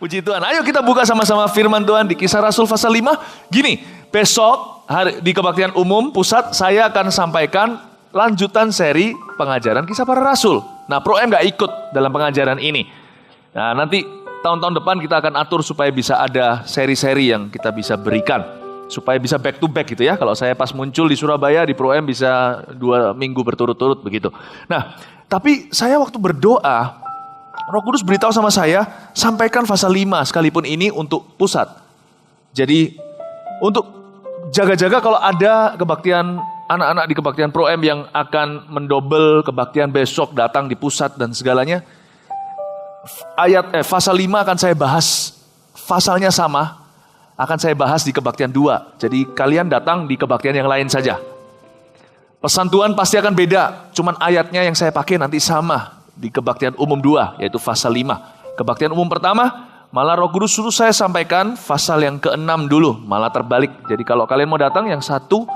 Puji Tuhan. Ayo kita buka sama-sama firman Tuhan di Kisah Rasul pasal 5. Gini, besok di Kebaktian Umum Pusat saya akan sampaikan lanjutan seri pengajaran Kisah Para Rasul. Nah, Pro M gak ikut dalam pengajaran ini. Nah, nanti tahun-tahun depan kita akan atur supaya bisa ada seri-seri yang kita bisa berikan. Supaya bisa back to back gitu ya. Kalau saya pas muncul di Surabaya, di Pro M bisa 2 minggu berturut-turut begitu. Nah, tapi saya waktu berdoa, Roh Kudus beritahu sama saya, sampaikan pasal 5 sekalipun ini untuk pusat. Jadi untuk jaga-jaga kalau ada kebaktian anak-anak di kebaktian Pro M yang akan mendobel kebaktian besok datang di pusat dan segalanya. Pasal 5 akan saya bahas, pasalnya sama, akan saya bahas di kebaktian 2. Jadi kalian datang di kebaktian yang lain saja. Pesan Tuhan pasti akan beda, cuman ayatnya yang saya pakai nanti sama. Di kebaktian umum 2, yaitu pasal 5. Kebaktian umum pertama, malah Roh Kudus suruh saya sampaikan pasal yang ke-6 dulu, malah terbalik. Jadi kalau kalian mau datang yang 1, 3,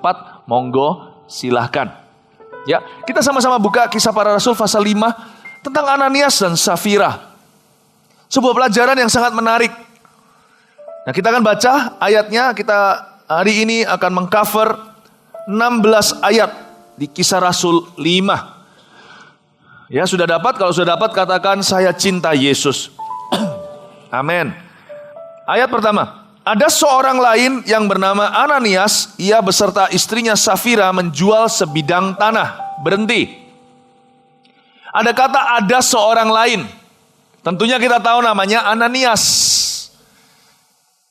4, monggo silahkan. Ya, kita sama-sama buka Kisah Para Rasul pasal 5 tentang Ananias dan Safira. Sebuah pelajaran yang sangat menarik. Nah, kita akan baca ayatnya, kita hari ini akan mengcover 16 ayat di Kisah Rasul 5. Ya, sudah dapat? Kalau sudah dapat katakan saya cinta Yesus. Amin. Ayat pertama. Ada seorang lain yang bernama Ananias, ia beserta istrinya Safira menjual sebidang tanah. Berhenti. Ada kata ada seorang lain. Tentunya kita tahu namanya Ananias.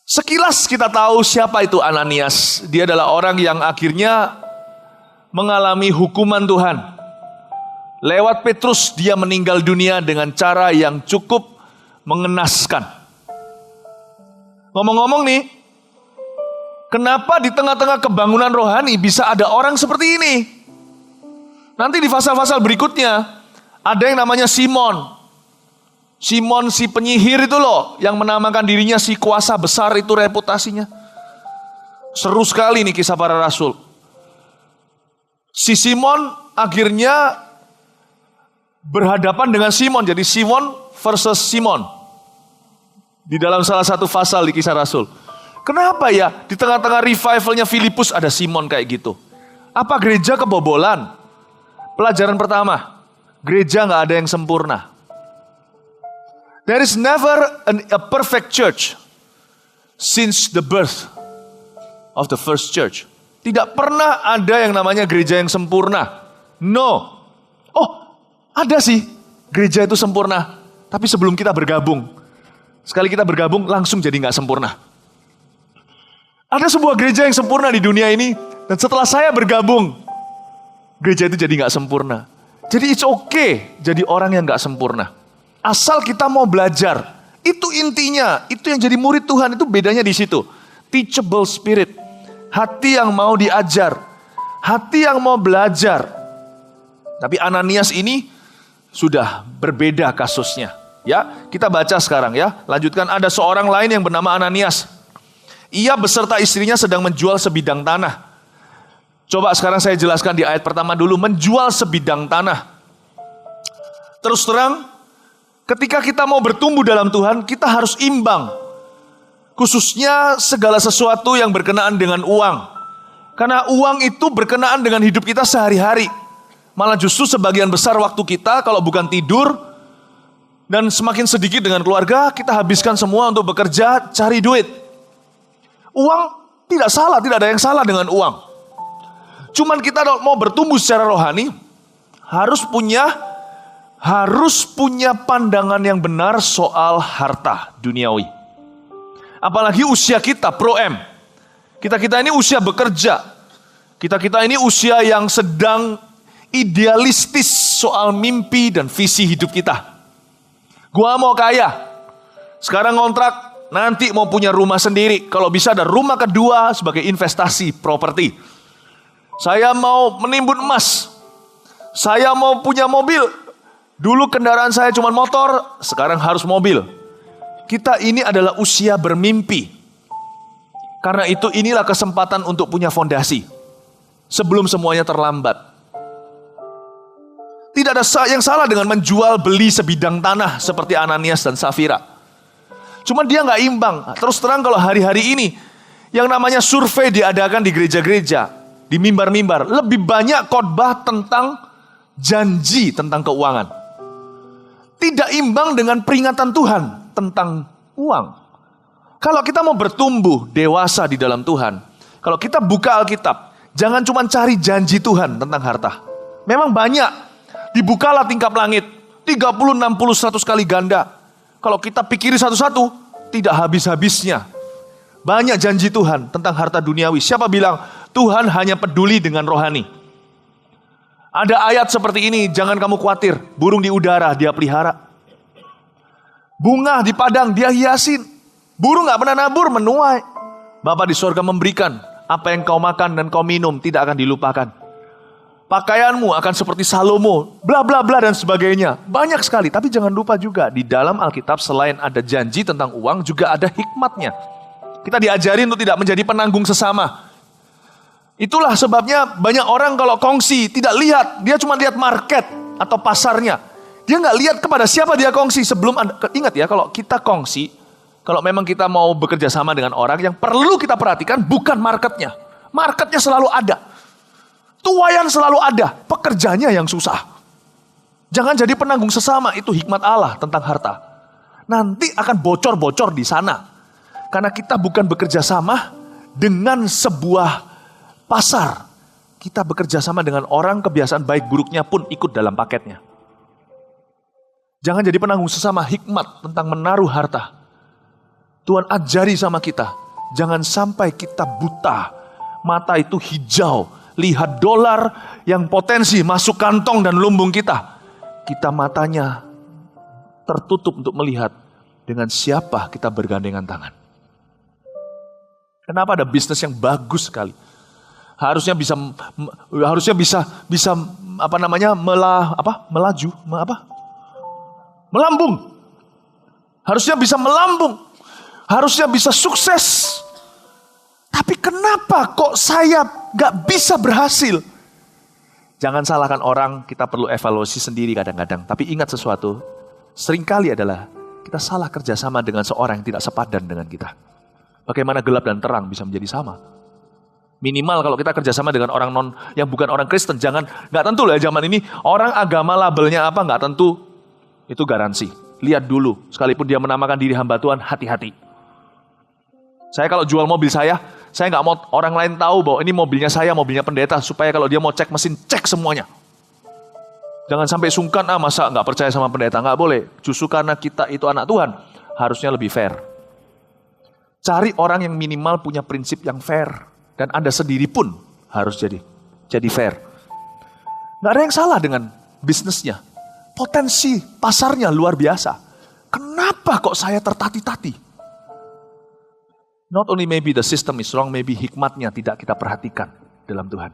Sekilas kita tahu siapa itu Ananias. Dia adalah orang yang akhirnya mengalami hukuman Tuhan. Lewat Petrus dia meninggal dunia dengan cara yang cukup mengenaskan. Ngomong-ngomong nih, kenapa di tengah-tengah kebangunan rohani bisa ada orang seperti ini? Nanti di pasal-pasal berikutnya ada yang namanya Simon. Simon si penyihir itu loh, yang menamakan dirinya si kuasa besar itu reputasinya. Seru sekali nih Kisah Para Rasul. Si Simon akhirnya berhadapan dengan Simon. Jadi Simon versus Simon. Di dalam salah satu pasal di Kisah Rasul. Kenapa ya di tengah-tengah revivalnya Filipus ada Simon kayak gitu? Apa gereja kebobolan? Pelajaran pertama, gereja gak ada yang sempurna. There is never a perfect church since the birth of the first church. Tidak pernah ada yang namanya gereja yang sempurna. No. Ada sih, gereja itu sempurna. Tapi sebelum kita bergabung, sekali kita bergabung langsung jadi gak sempurna. Ada sebuah gereja yang sempurna di dunia ini, dan setelah saya bergabung, gereja itu jadi gak sempurna. Jadi it's okay jadi orang yang gak sempurna. Asal kita mau belajar, itu intinya, itu yang jadi murid Tuhan, itu bedanya di situ. Teachable spirit, hati yang mau diajar, hati yang mau belajar. Tapi Ananias ini sudah berbeda kasusnya. Ya, kita baca sekarang ya. Lanjutkan, ada seorang lain yang bernama Ananias. Ia beserta istrinya sedang menjual sebidang tanah. Coba sekarang saya jelaskan di ayat pertama dulu, menjual sebidang tanah. Terus terang, ketika kita mau bertumbuh dalam Tuhan, kita harus imbang. Khususnya segala sesuatu yang berkenaan dengan uang. Karena uang itu berkenaan dengan hidup kita sehari-hari. Malah justru sebagian besar waktu kita kalau bukan tidur dan semakin sedikit dengan keluarga, kita habiskan semua untuk bekerja, cari duit. Uang tidak salah, tidak ada yang salah dengan uang. Cuman kita mau bertumbuh secara rohani, harus punya pandangan yang benar soal harta duniawi. Apalagi usia kita, Pro M. Kita ini usia bekerja. Kita ini usia yang sedang idealistis soal mimpi dan visi hidup kita. Gua mau kaya, sekarang ngontrak, nanti mau punya rumah sendiri. Kalau bisa ada rumah kedua sebagai investasi properti. Saya mau menimbun emas. Saya mau punya mobil. Dulu kendaraan saya cuma motor, sekarang harus mobil. Kita ini adalah usia bermimpi. Karena itu inilah kesempatan untuk punya fondasi. Sebelum semuanya terlambat. Tidak ada yang salah dengan menjual beli sebidang tanah seperti Ananias dan Safira. Cuma dia nggak imbang. Terus terang kalau hari-hari ini yang namanya survei diadakan di gereja-gereja, di mimbar-mimbar, lebih banyak khotbah tentang janji tentang keuangan. Tidak imbang dengan peringatan Tuhan tentang uang. Kalau kita mau bertumbuh dewasa di dalam Tuhan, kalau kita buka Alkitab, jangan cuma cari janji Tuhan tentang harta. Memang banyak. Dibukalah tingkap langit, 30, 60, 100 kali ganda. Kalau kita pikiri satu-satu, tidak habis-habisnya. Banyak janji Tuhan tentang harta duniawi. Siapa bilang Tuhan hanya peduli dengan rohani? Ada ayat seperti ini, jangan kamu khawatir. Burung di udara dia pelihara. Bunga di padang dia hiasin. Burung gak pernah nabur, menuai. Bapa di sorga memberikan. Apa yang kau makan dan kau minum tidak akan dilupakan. Pakaianmu akan seperti Salomo, bla bla bla dan sebagainya. Banyak sekali, tapi jangan lupa juga di dalam Alkitab selain ada janji tentang uang juga ada hikmatnya. Kita diajarin untuk tidak menjadi penanggung sesama. Itulah sebabnya banyak orang kalau kongsi tidak lihat, dia cuma lihat market atau pasarnya. Dia nggak lihat kepada siapa dia kongsi sebelum ingat ya kalau kita kongsi, kalau memang kita mau bekerja sama dengan orang yang perlu kita perhatikan bukan marketnya. Marketnya selalu ada. Tuayan selalu ada, pekerjanya yang susah. Jangan jadi penanggung sesama, itu hikmat Allah tentang harta. Nanti akan bocor-bocor di sana. Karena kita bukan bekerja sama dengan sebuah pasar. Kita bekerja sama dengan orang, kebiasaan baik buruknya pun ikut dalam paketnya. Jangan jadi penanggung sesama, hikmat tentang menaruh harta. Tuhan ajari sama kita, jangan sampai kita buta. Mata itu hijau. Lihat dolar yang potensi masuk kantong dan lumbung kita. Kita matanya tertutup untuk melihat dengan siapa kita bergandengan tangan. Kenapa ada bisnis yang bagus sekali? Harusnya bisa melambung. Harusnya bisa melambung. Harusnya bisa sukses. Tapi kenapa kok saya gak bisa berhasil? Jangan salahkan orang, kita perlu evaluasi sendiri kadang-kadang. Tapi ingat sesuatu, seringkali adalah kita salah kerjasama dengan seorang yang tidak sepadan dengan kita. Bagaimana gelap dan terang bisa menjadi sama? Minimal kalau kita kerjasama dengan orang yang bukan orang Kristen, gak tentu lah zaman ini, orang agama labelnya apa gak tentu, itu garansi. Lihat dulu, sekalipun dia menamakan diri hamba Tuhan, hati-hati. Saya kalau jual mobil saya nggak mau orang lain tahu bahwa ini mobilnya saya, mobilnya pendeta. Supaya kalau dia mau cek mesin, cek semuanya. Jangan sampai sungkan, masa nggak percaya sama pendeta. Nggak boleh. Justru karena kita itu anak Tuhan, harusnya lebih fair. Cari orang yang minimal punya prinsip yang fair. Dan Anda sendiri pun harus jadi fair. Nggak ada yang salah dengan bisnisnya. Potensi pasarnya luar biasa. Kenapa kok saya tertati-tati? Not only maybe the system is wrong, maybe hikmatnya tidak kita perhatikan dalam Tuhan.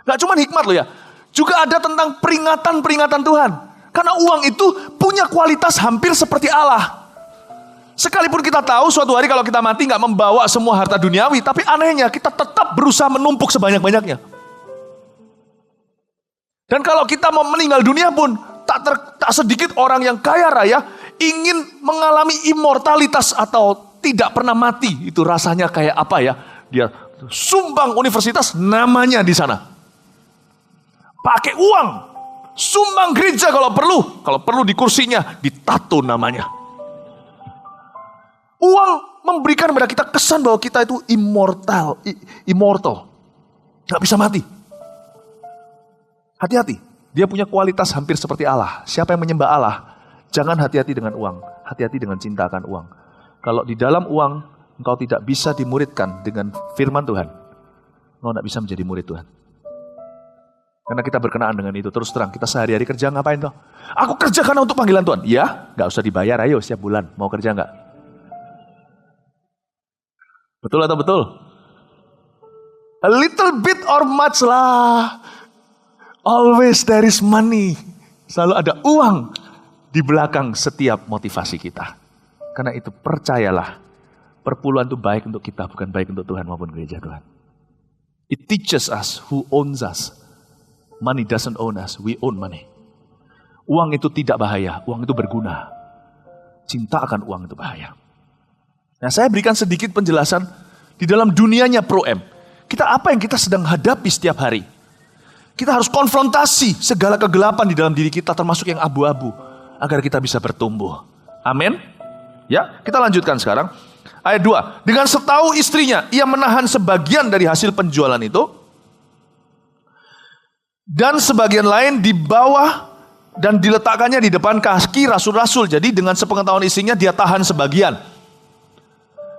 Gak cuma hikmat loh ya, juga ada tentang peringatan-peringatan Tuhan. Karena uang itu punya kualitas hampir seperti Allah. Sekalipun kita tahu suatu hari kalau kita mati gak membawa semua harta duniawi, tapi anehnya kita tetap berusaha menumpuk sebanyak-banyaknya. Dan kalau kita mau meninggal dunia pun, tak sedikit orang yang kaya raya ingin mengalami immortalitas atau tidak pernah mati. Itu rasanya kayak apa ya? Dia sumbang universitas, namanya di sana. Pakai uang. Sumbang gereja kalau perlu di kursinya ditato namanya. Uang memberikan kepada kita kesan bahwa kita itu immortal. Gak bisa mati. Hati-hati. Dia punya kualitas hampir seperti Allah. Siapa yang menyembah Allah, jangan hati-hati dengan uang. Hati-hati dengan cinta akan uang. Kalau di dalam uang, engkau tidak bisa dimuridkan dengan firman Tuhan. Engkau tidak bisa menjadi murid Tuhan. Karena kita berkenaan dengan itu. Terus terang, kita sehari-hari kerja ngapain toh? Aku kerja karena untuk panggilan Tuhan. Ya, gak usah dibayar, ayo setiap bulan. Mau kerja gak? Betul atau betul? A little bit or much lah. Always there is money. Selalu ada uang di belakang setiap motivasi kita. Karena itu percayalah, perpuluhan itu baik untuk kita, bukan baik untuk Tuhan maupun gereja Tuhan. It teaches us who owns us. Money doesn't own us, we own money. Uang itu tidak bahaya, uang itu berguna. Cinta akan uang itu bahaya. Nah, saya berikan sedikit penjelasan di dalam dunianya Pro-M. Apa yang kita sedang hadapi setiap hari? Kita harus konfrontasi segala kegelapan di dalam diri kita, termasuk yang abu-abu, agar kita bisa bertumbuh. Amin. Ya, kita lanjutkan sekarang. Ayat 2. Dengan setahu istrinya, ia menahan sebagian dari hasil penjualan itu, dan sebagian lain di bawah, dan diletakkannya di depan kaki rasul-rasul. Jadi dengan sepengetahuan istrinya, dia tahan sebagian.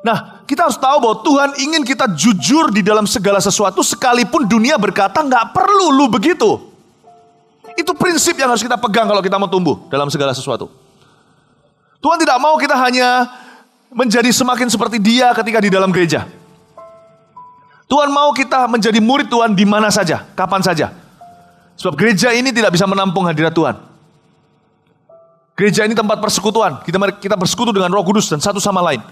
Nah, kita harus tahu bahwa Tuhan ingin kita jujur di dalam segala sesuatu, sekalipun dunia berkata nggak perlu lu begitu. Itu prinsip yang harus kita pegang kalau kita mau tumbuh dalam segala sesuatu. Tuhan tidak mau kita hanya menjadi semakin seperti Dia ketika di dalam gereja. Tuhan mau kita menjadi murid Tuhan di mana saja, kapan saja. Sebab gereja ini tidak bisa menampung hadirat Tuhan. Gereja ini tempat persekutuan. Kita bersekutu dengan Roh Kudus dan satu sama lain.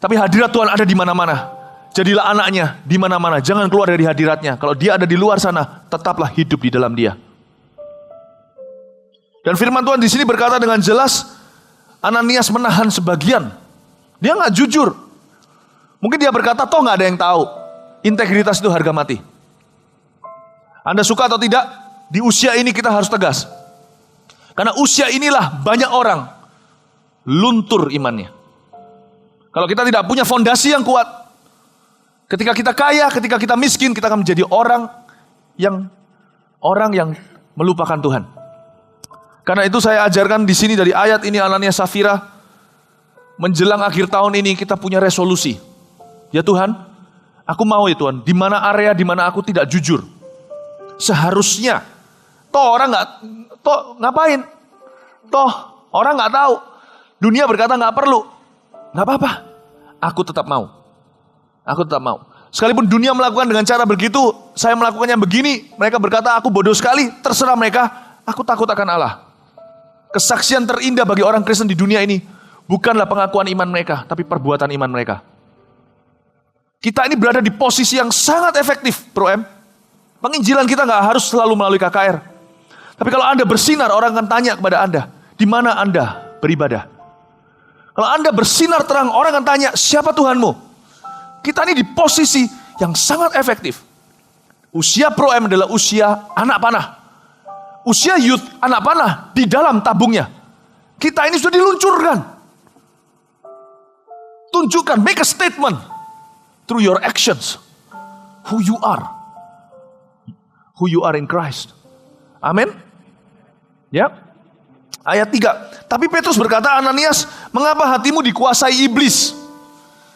Tapi hadirat Tuhan ada di mana-mana. Jadilah anaknya di mana-mana. Jangan keluar dari hadiratnya. Kalau dia ada di luar sana, tetaplah hidup di dalam dia. Dan firman Tuhan di sini berkata dengan jelas, Ananias menahan sebagian. Dia nggak jujur. Mungkin dia berkata, toh nggak ada yang tahu. Integritas itu harga mati. Anda suka atau tidak, di usia ini kita harus tegas. Karena usia inilah banyak orang luntur imannya. Kalau kita tidak punya fondasi yang kuat, ketika kita kaya, ketika kita miskin, kita akan menjadi orang yang melupakan Tuhan. Karena itu saya ajarkan di sini dari ayat ini Ananias Safira, menjelang akhir tahun ini kita punya resolusi. Ya Tuhan, aku mau ya Tuhan, di mana area di mana aku tidak jujur. Seharusnya, toh orang ngapain? Toh orang nggak tahu. Dunia berkata nggak perlu. Nggak apa-apa, aku tetap mau. Aku tetap mau. Sekalipun dunia melakukan dengan cara begitu, saya melakukannya begini, mereka berkata aku bodoh sekali, terserah mereka, aku takut akan Allah. Kesaksian terindah bagi orang Kristen di dunia ini, bukanlah pengakuan iman mereka, tapi perbuatan iman mereka. Kita ini berada di posisi yang sangat efektif, Pro-M. Penginjilan kita nggak harus selalu melalui KKR. Tapi kalau Anda bersinar, orang akan tanya kepada Anda, di mana Anda beribadah? Kalau Anda bersinar terang, orang akan tanya, siapa Tuhanmu? Kita ini di posisi yang sangat efektif. Usia Pro-M adalah usia anak panah. Usia youth, anak panah di dalam tabungnya. Kita ini sudah diluncurkan. Tunjukkan, make a statement through your actions. Who you are. Who you are in Christ. Amin. Ya. Ayat 3. Tapi Petrus berkata, Ananias, mengapa hatimu dikuasai iblis?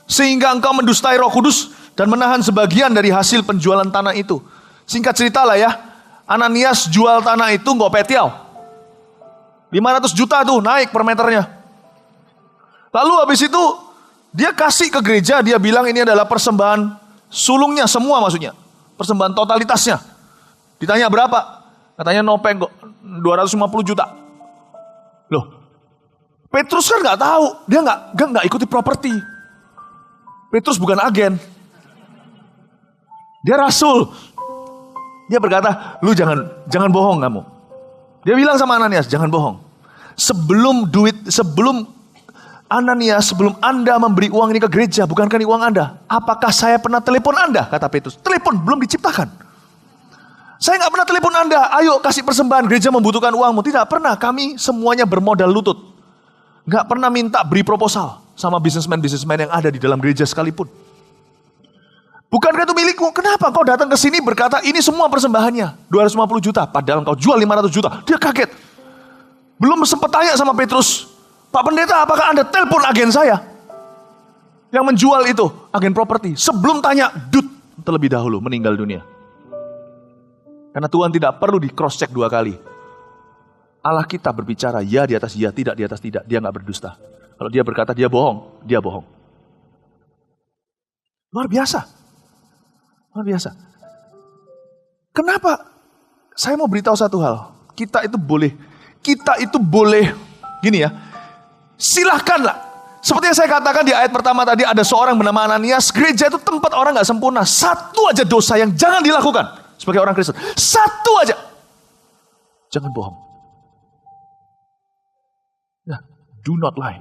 Sehingga engkau mendustai Roh Kudus dan menahan sebagian dari hasil penjualan tanah itu. Singkat cerita lah ya, Ananias jual tanah itu nggak petiau. 500 juta tuh naik per meternya. Lalu habis itu, dia kasih ke gereja, dia bilang ini adalah persembahan sulungnya semua maksudnya. Persembahan totalitasnya. Ditanya berapa? Katanya nopeng kok, 250 juta. Loh, Petrus kan nggak tahu, dia nggak ikuti properti. Petrus bukan agen, dia rasul. Dia berkata, lu jangan bohong kamu. Dia bilang sama Ananias, jangan bohong. Sebelum Ananias, sebelum Anda memberi uang ini ke gereja, bukankah ini uang Anda? Apakah saya pernah telepon Anda? Kata Petrus, telepon belum diciptakan. Saya nggak pernah telepon Anda, ayo kasih persembahan, gereja membutuhkan uangmu. Tidak pernah, kami semuanya bermodal lutut. Nggak pernah minta beri proposal sama bisnismen-bisnismen yang ada di dalam gereja sekalipun. Bukankah itu milikmu? Kenapa kau datang ke sini berkata ini semua persembahannya, 250 juta, padahal kau jual 500 juta. Dia kaget. Belum sempat tanya sama Petrus, Pak Pendeta, apakah Anda telepon agen saya yang menjual itu, agen properti? Sebelum tanya, terlebih dahulu meninggal dunia. Karena Tuhan tidak perlu di cross check 2 kali. Allah kita berbicara ya di atas ya, tidak di atas tidak. Dia nggak berdusta. Kalau dia berkata dia bohong, dia bohong. Luar biasa. Luar biasa. Kenapa? Saya mau beritahu satu hal. Kita itu boleh gini ya. Silahkanlah. Seperti yang saya katakan di ayat pertama tadi, ada seorang bernama Ananias. Gereja itu tempat orang gak sempurna. Satu aja dosa yang jangan dilakukan sebagai orang Kristen. Satu aja. Jangan bohong. Nah, do not lie.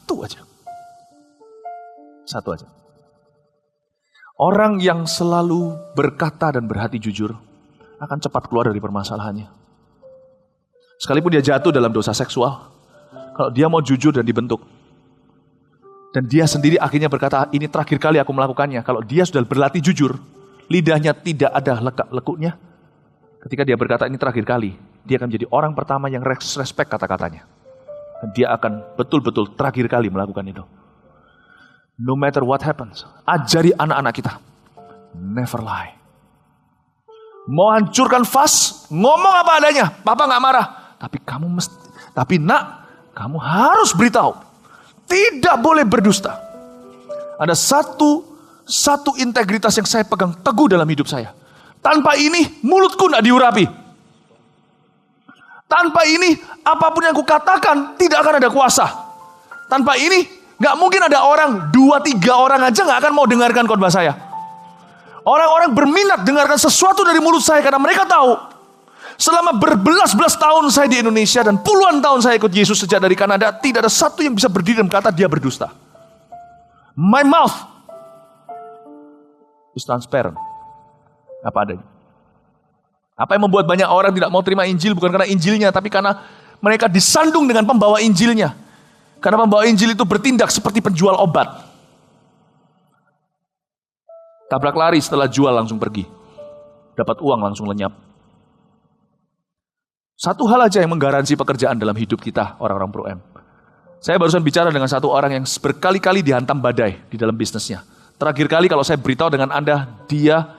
Satu aja. Satu aja. Orang yang selalu berkata dan berhati jujur akan cepat keluar dari permasalahannya. Sekalipun dia jatuh dalam dosa seksual, kalau dia mau jujur dan dibentuk, dan dia sendiri akhirnya berkata, ini terakhir kali aku melakukannya. Kalau dia sudah berlatih jujur, lidahnya tidak ada lekuk-lekuknya, ketika dia berkata ini terakhir kali, dia akan menjadi orang pertama yang respect kata-katanya. Dan dia akan betul-betul terakhir kali melakukan itu. No matter what happens, ajari anak-anak kita, never lie. Mau hancurkan vas, ngomong apa adanya, papa gak marah. Tapi nak, kamu harus beritahu, tidak boleh berdusta. Ada satu integritas yang saya pegang teguh dalam hidup saya. Tanpa ini, mulutku gak diurapi. Tanpa ini, apapun yang kukatakan tidak akan ada kuasa. Tanpa ini, gak mungkin ada orang, 2-3 orang aja gak akan mau dengarkan khotbah saya. Orang-orang berminat dengarkan sesuatu dari mulut saya karena mereka tahu selama berbelas-belas tahun saya di Indonesia dan puluhan tahun saya ikut Yesus sejak dari Kanada, tidak ada satu yang bisa berdiri dan berkata dia berdusta. My mouth is transparent. Apa adanya. Apa yang membuat banyak orang tidak mau terima Injil bukan karena Injilnya, tapi karena mereka disandung dengan pembawa Injilnya. Karena pembawa Injil itu bertindak seperti penjual obat. Tabrak lari setelah jual langsung pergi. Dapat uang langsung lenyap. Satu hal aja yang menggaransi pekerjaan dalam hidup kita, orang-orang Pro M. Saya barusan bicara dengan satu orang yang berkali-kali dihantam badai di dalam bisnisnya. Terakhir kali kalau saya beritahu dengan Anda, dia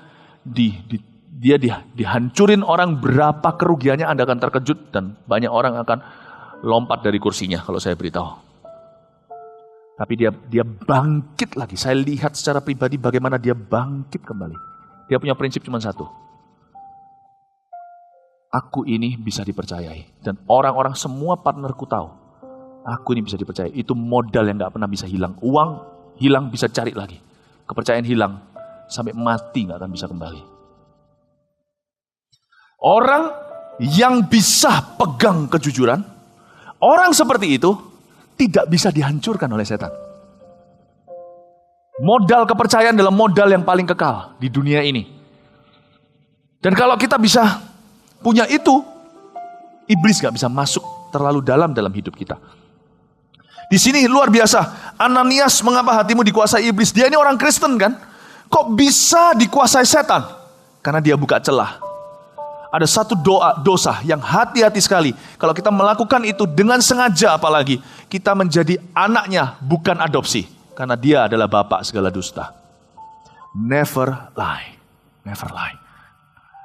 dihancurin orang, berapa kerugiannya Anda akan terkejut dan banyak orang akan lompat dari kursinya kalau saya beritahu. Tapi dia bangkit lagi. Saya lihat secara pribadi bagaimana dia bangkit kembali. Dia punya prinsip cuma satu. Aku ini bisa dipercayai. Dan orang-orang semua partnerku tahu. Aku ini bisa dipercayai. Itu modal yang gak pernah bisa hilang. Uang hilang bisa cari lagi. Kepercayaan hilang. Sampai mati gak akan bisa kembali. Orang yang bisa pegang kejujuran. Orang seperti itu tidak bisa dihancurkan oleh setan. Modal kepercayaan adalah modal yang paling kekal di dunia ini. Dan kalau kita bisa punya itu, iblis gak bisa masuk terlalu dalam hidup kita. Di sini luar biasa. Ananias, mengapa hatimu dikuasai iblis? Dia ini orang Kristen kan? Kok bisa dikuasai setan? Karena dia buka celah. Ada satu dosa yang hati-hati sekali. Kalau kita melakukan itu dengan sengaja apalagi, kita menjadi anaknya bukan adopsi. Karena dia adalah bapak segala dusta. Never lie. Never lie.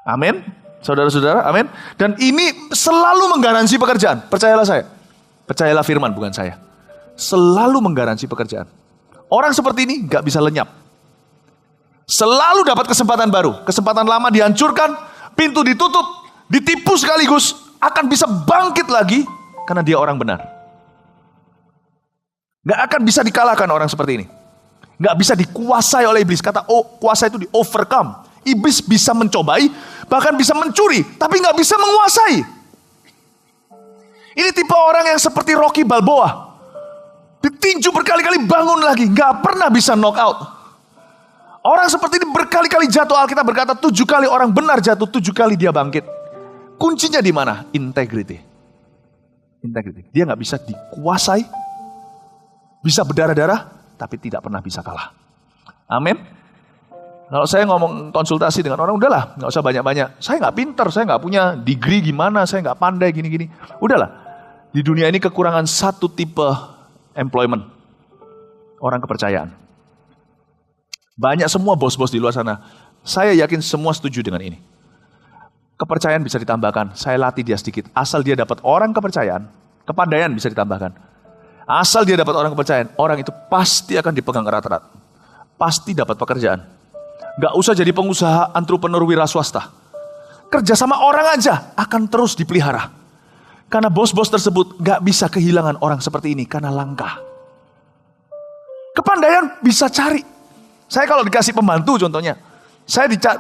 Amin. Saudara-saudara, amin. Dan ini selalu menggaransi pekerjaan. Percayalah saya. Percayalah firman, bukan saya. Selalu menggaransi pekerjaan. Orang seperti ini gak bisa lenyap. Selalu dapat kesempatan baru. Kesempatan lama dihancurkan. Pintu ditutup, ditipu sekaligus, akan bisa bangkit lagi karena dia orang benar. Gak akan bisa dikalahkan orang seperti ini. Gak bisa dikuasai oleh iblis. Kata kuasa itu di overcome. Iblis bisa mencobai, bahkan bisa mencuri, tapi gak bisa menguasai. Ini tipe orang yang seperti Rocky Balboa. Ditinju berkali-kali, bangun lagi, gak pernah bisa knock out. Orang seperti ini berkali-kali jatuh. Alkitab berkata 7 kali orang benar jatuh, 7 kali dia bangkit. Kuncinya di mana? Integrity. Integrity. Dia gak bisa dikuasai, bisa berdarah-darah, tapi tidak pernah bisa kalah. Amin. Kalau saya ngomong konsultasi dengan orang, udahlah, gak usah banyak-banyak. Saya gak pintar, saya gak punya degree gimana, saya gak pandai gini-gini. Udahlah, di dunia ini kekurangan satu tipe employment. Orang kepercayaan. Banyak semua bos-bos di luar sana. Saya yakin semua setuju dengan ini. Kepercayaan bisa ditambahkan. Saya latih dia sedikit. Asal dia dapat orang kepercayaan, kepandaian bisa ditambahkan. Asal dia dapat orang kepercayaan, orang itu pasti akan dipegang erat-erat. Pasti dapat pekerjaan. Gak usah jadi pengusaha entrepreneur wira swasta. Kerja sama orang aja akan terus dipelihara. Karena bos-bos tersebut gak bisa kehilangan orang seperti ini karena langka. Kepandaian bisa cari. Saya kalau dikasih pembantu contohnya,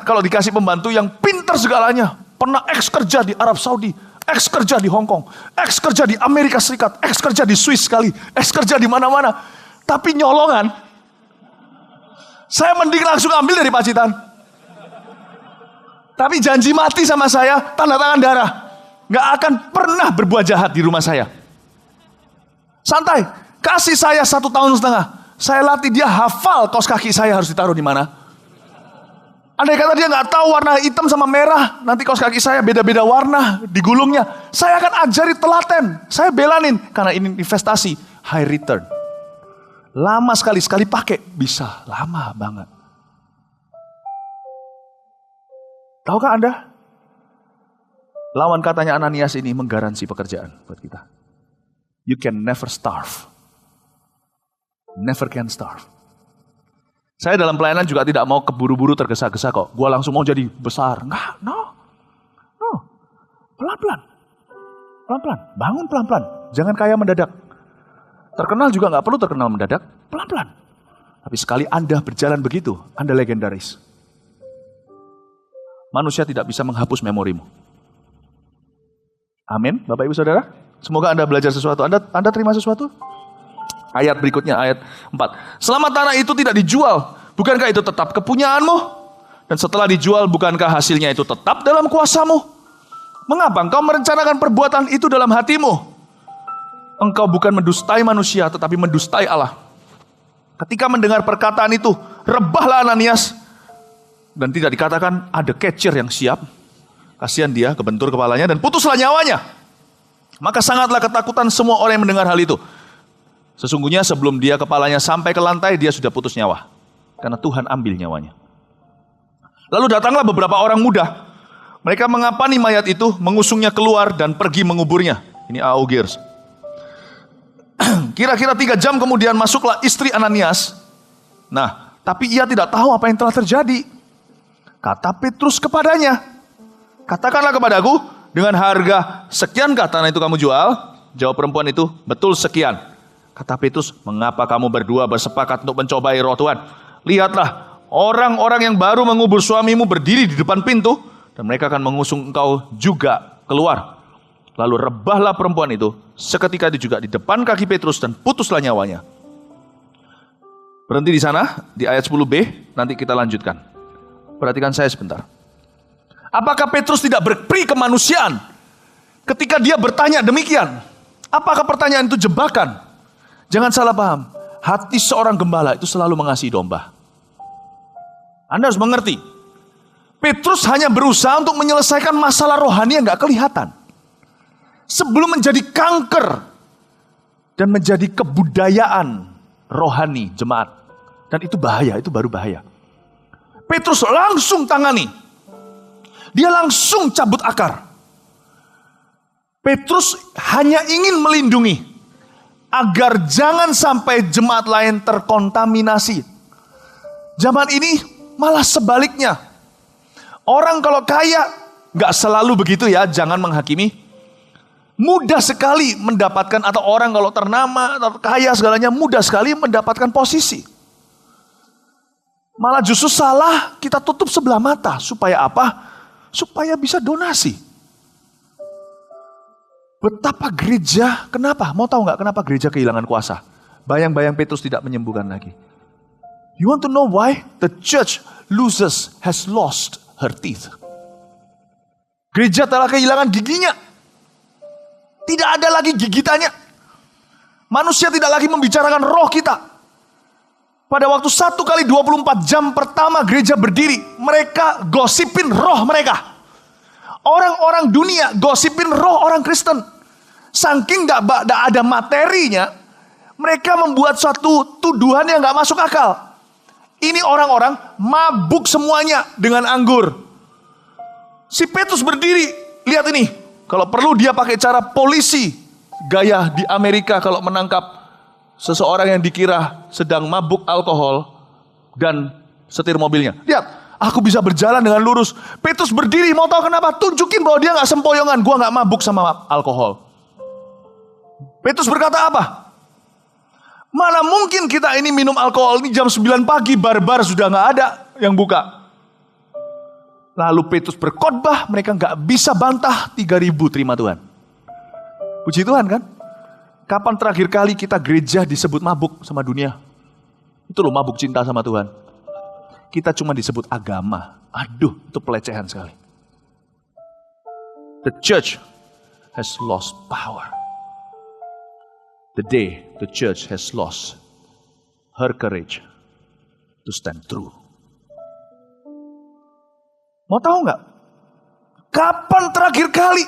kalau dikasih pembantu yang pintar segalanya, pernah kerja di Arab Saudi, X kerja di Hong Kong, X kerja di Amerika Serikat, X kerja di Swiss sekali, X kerja di mana-mana. Tapi nyolongan, saya mending langsung ambil dari Pacitan. Tapi janji mati sama saya, tanda tangan darah. Gak akan pernah berbuat jahat di rumah saya. Santai, kasih saya 1,5 tahun. Saya latih dia hafal kaos kaki saya harus ditaruh di mana. Andai kata dia nggak tahu warna hitam sama merah, nanti kaos kaki saya beda-beda warna di gulungnya. Saya akan ajari telaten, saya belanin karena ini investasi high return. Lama sekali pakai bisa lama banget. Tahukah Anda? Lawan katanya Ananias ini menggaransi pekerjaan buat kita. You can never starve. Never can starve. Saya dalam pelayanan juga tidak mau keburu-buru tergesa-gesa kok. Gua langsung mau jadi besar. Enggak, no. Pelan-pelan. Pelan-pelan. Bangun pelan-pelan. Jangan kaya mendadak. Terkenal juga nggak perlu terkenal mendadak. Pelan-pelan. Tapi sekali Anda berjalan begitu, Anda legendaris. Manusia tidak bisa menghapus memorimu. Amin, Bapak Ibu Saudara. Semoga Anda belajar sesuatu. Anda terima sesuatu? Ayat berikutnya, ayat 4. Selama tanah itu tidak dijual, bukankah itu tetap kepunyaanmu? Dan setelah dijual, bukankah hasilnya itu tetap dalam kuasamu? Mengapa engkau merencanakan perbuatan itu dalam hatimu? Engkau bukan mendustai manusia, tetapi mendustai Allah. Ketika mendengar perkataan itu, rebahlah Ananias. Dan tidak dikatakan ada catcher yang siap. Kasihan dia, kebentur kepalanya dan putuslah nyawanya. Maka sangatlah ketakutan semua orang yang mendengar hal itu. Sesungguhnya sebelum dia kepalanya sampai ke lantai, dia sudah putus nyawa. Karena Tuhan ambil nyawanya. Lalu datanglah beberapa orang muda. Mereka mengapani mayat itu, mengusungnya keluar dan pergi menguburnya. Ini Augurs. Kira-kira 3 jam kemudian masuklah istri Ananias. Nah, tapi ia tidak tahu apa yang telah terjadi. Kata Petrus kepadanya, katakanlah kepadaku, dengan harga sekiankah tanah itu kamu jual? Jawab perempuan itu, betul sekian. Kata Petrus, mengapa kamu berdua bersepakat untuk mencobai roh Tuhan? Lihatlah, orang-orang yang baru mengubur suamimu berdiri di depan pintu, dan mereka akan mengusung engkau juga keluar. Lalu rebahlah perempuan itu, seketika itu juga di depan kaki Petrus, dan putuslah nyawanya. Berhenti di sana, di ayat 10b, nanti kita lanjutkan. Perhatikan saya sebentar. Apakah Petrus tidak berperi kemanusiaan ketika dia bertanya demikian? Apakah pertanyaan itu jebakan? Jangan salah paham, hati seorang gembala itu selalu mengasihi domba. Anda harus mengerti, Petrus hanya berusaha untuk menyelesaikan masalah rohani yang gak kelihatan. Sebelum menjadi kanker dan menjadi kebudayaan rohani jemaat. Dan itu bahaya, itu baru bahaya. Petrus langsung tangani. Dia langsung cabut akar. Petrus hanya ingin melindungi agar jangan sampai jemaat lain terkontaminasi. Zaman ini malah sebaliknya. Orang kalau kaya, gak selalu begitu ya, jangan menghakimi. Mudah sekali mendapatkan, atau orang kalau ternama, atau kaya segalanya, mudah sekali mendapatkan posisi. Malah justru salah kita tutup sebelah mata. Supaya apa? Supaya bisa donasi. Betapa gereja, kenapa? Mau tahu nggak kenapa gereja kehilangan kuasa? Bayang-bayang Petrus tidak menyembuhkan lagi. You want to know why? The church has lost her teeth. Gereja telah kehilangan giginya. Tidak ada lagi gigitannya. Manusia tidak lagi membicarakan roh kita. Pada waktu 1 kali 24 jam pertama gereja berdiri, mereka gosipin roh mereka. Orang-orang dunia gosipin roh orang Kristen. Saking gak ada materinya, mereka membuat suatu tuduhan yang gak masuk akal. Ini orang-orang mabuk semuanya dengan anggur. Si Petrus berdiri, lihat ini. Kalau perlu dia pakai cara polisi, gaya di Amerika kalau menangkap seseorang yang dikira sedang mabuk alkohol dan setir mobilnya. Lihat, aku bisa berjalan dengan lurus. Petrus berdiri, mau tahu kenapa? Tunjukin bahwa dia gak sempoyongan, gua gak mabuk sama alkohol. Petrus berkata apa? Mana mungkin kita ini minum alkohol ini jam 9 pagi, bar-bar sudah gak ada yang buka. Lalu Petrus berkhotbah, mereka nggak bisa bantah, 3.000 terima Tuhan. Puji Tuhan kan? Kapan terakhir kali kita gereja disebut mabuk sama dunia? Itu loh mabuk cinta sama Tuhan. Kita cuma disebut agama. Aduh, itu pelecehan sekali. The church has lost power. The day the church has lost her courage to stand true. Mau tahu nggak? Kapan terakhir kali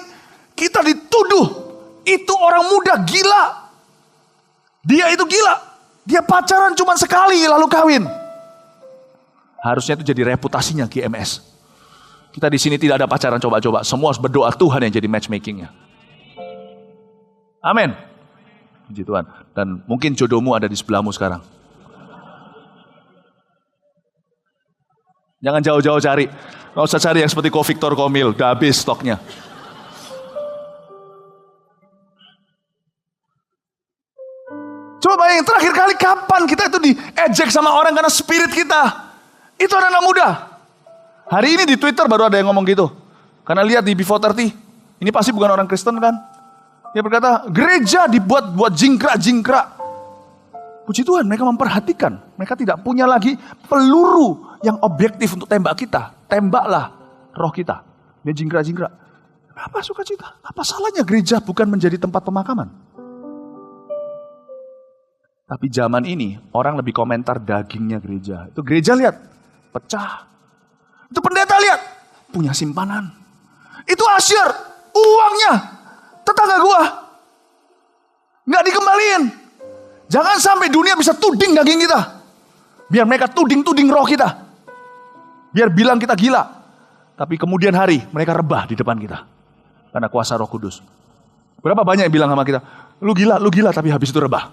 kita dituduh itu orang muda gila? Dia itu gila. Dia pacaran cuma sekali lalu kawin. Harusnya itu jadi reputasinya GMS. Kita di sini tidak ada pacaran coba-coba. Semua harus berdoa Tuhan yang jadi matchmakingnya. Amin. Puji Tuhan. Dan mungkin jodohmu ada di sebelahmu sekarang. Jangan jauh-jauh cari. Nggak usah cari yang seperti Ko Victor Komil. Udah habis stoknya. Coba bayangin terakhir kali kapan kita itu diejek sama orang karena spirit kita. Itu anak muda. Hari ini di Twitter baru ada yang ngomong gitu. Karena lihat di Before 30. Ini pasti bukan orang Kristen kan. Dia berkata, gereja dibuat jingkrak-jingkrak. Puji Tuhan, mereka memperhatikan. Mereka tidak punya lagi peluru yang objektif untuk tembak kita. Tembaklah roh kita. Dia jingkrak-jingkrak. Apa sukacita? Apa salahnya gereja bukan menjadi tempat pemakaman? Tapi zaman ini, orang lebih komentar dagingnya gereja. Itu gereja lihat, pecah. Itu pendeta lihat, punya simpanan. Itu asyir, uangnya. Tetangga gua nggak dikembaliin. Jangan sampai dunia bisa tuding daging kita. Biar mereka tuding roh kita. Biar bilang kita gila. Tapi kemudian hari mereka rebah di depan kita. Karena kuasa Roh Kudus. Berapa banyak yang bilang sama kita, lu gila, tapi habis itu rebah.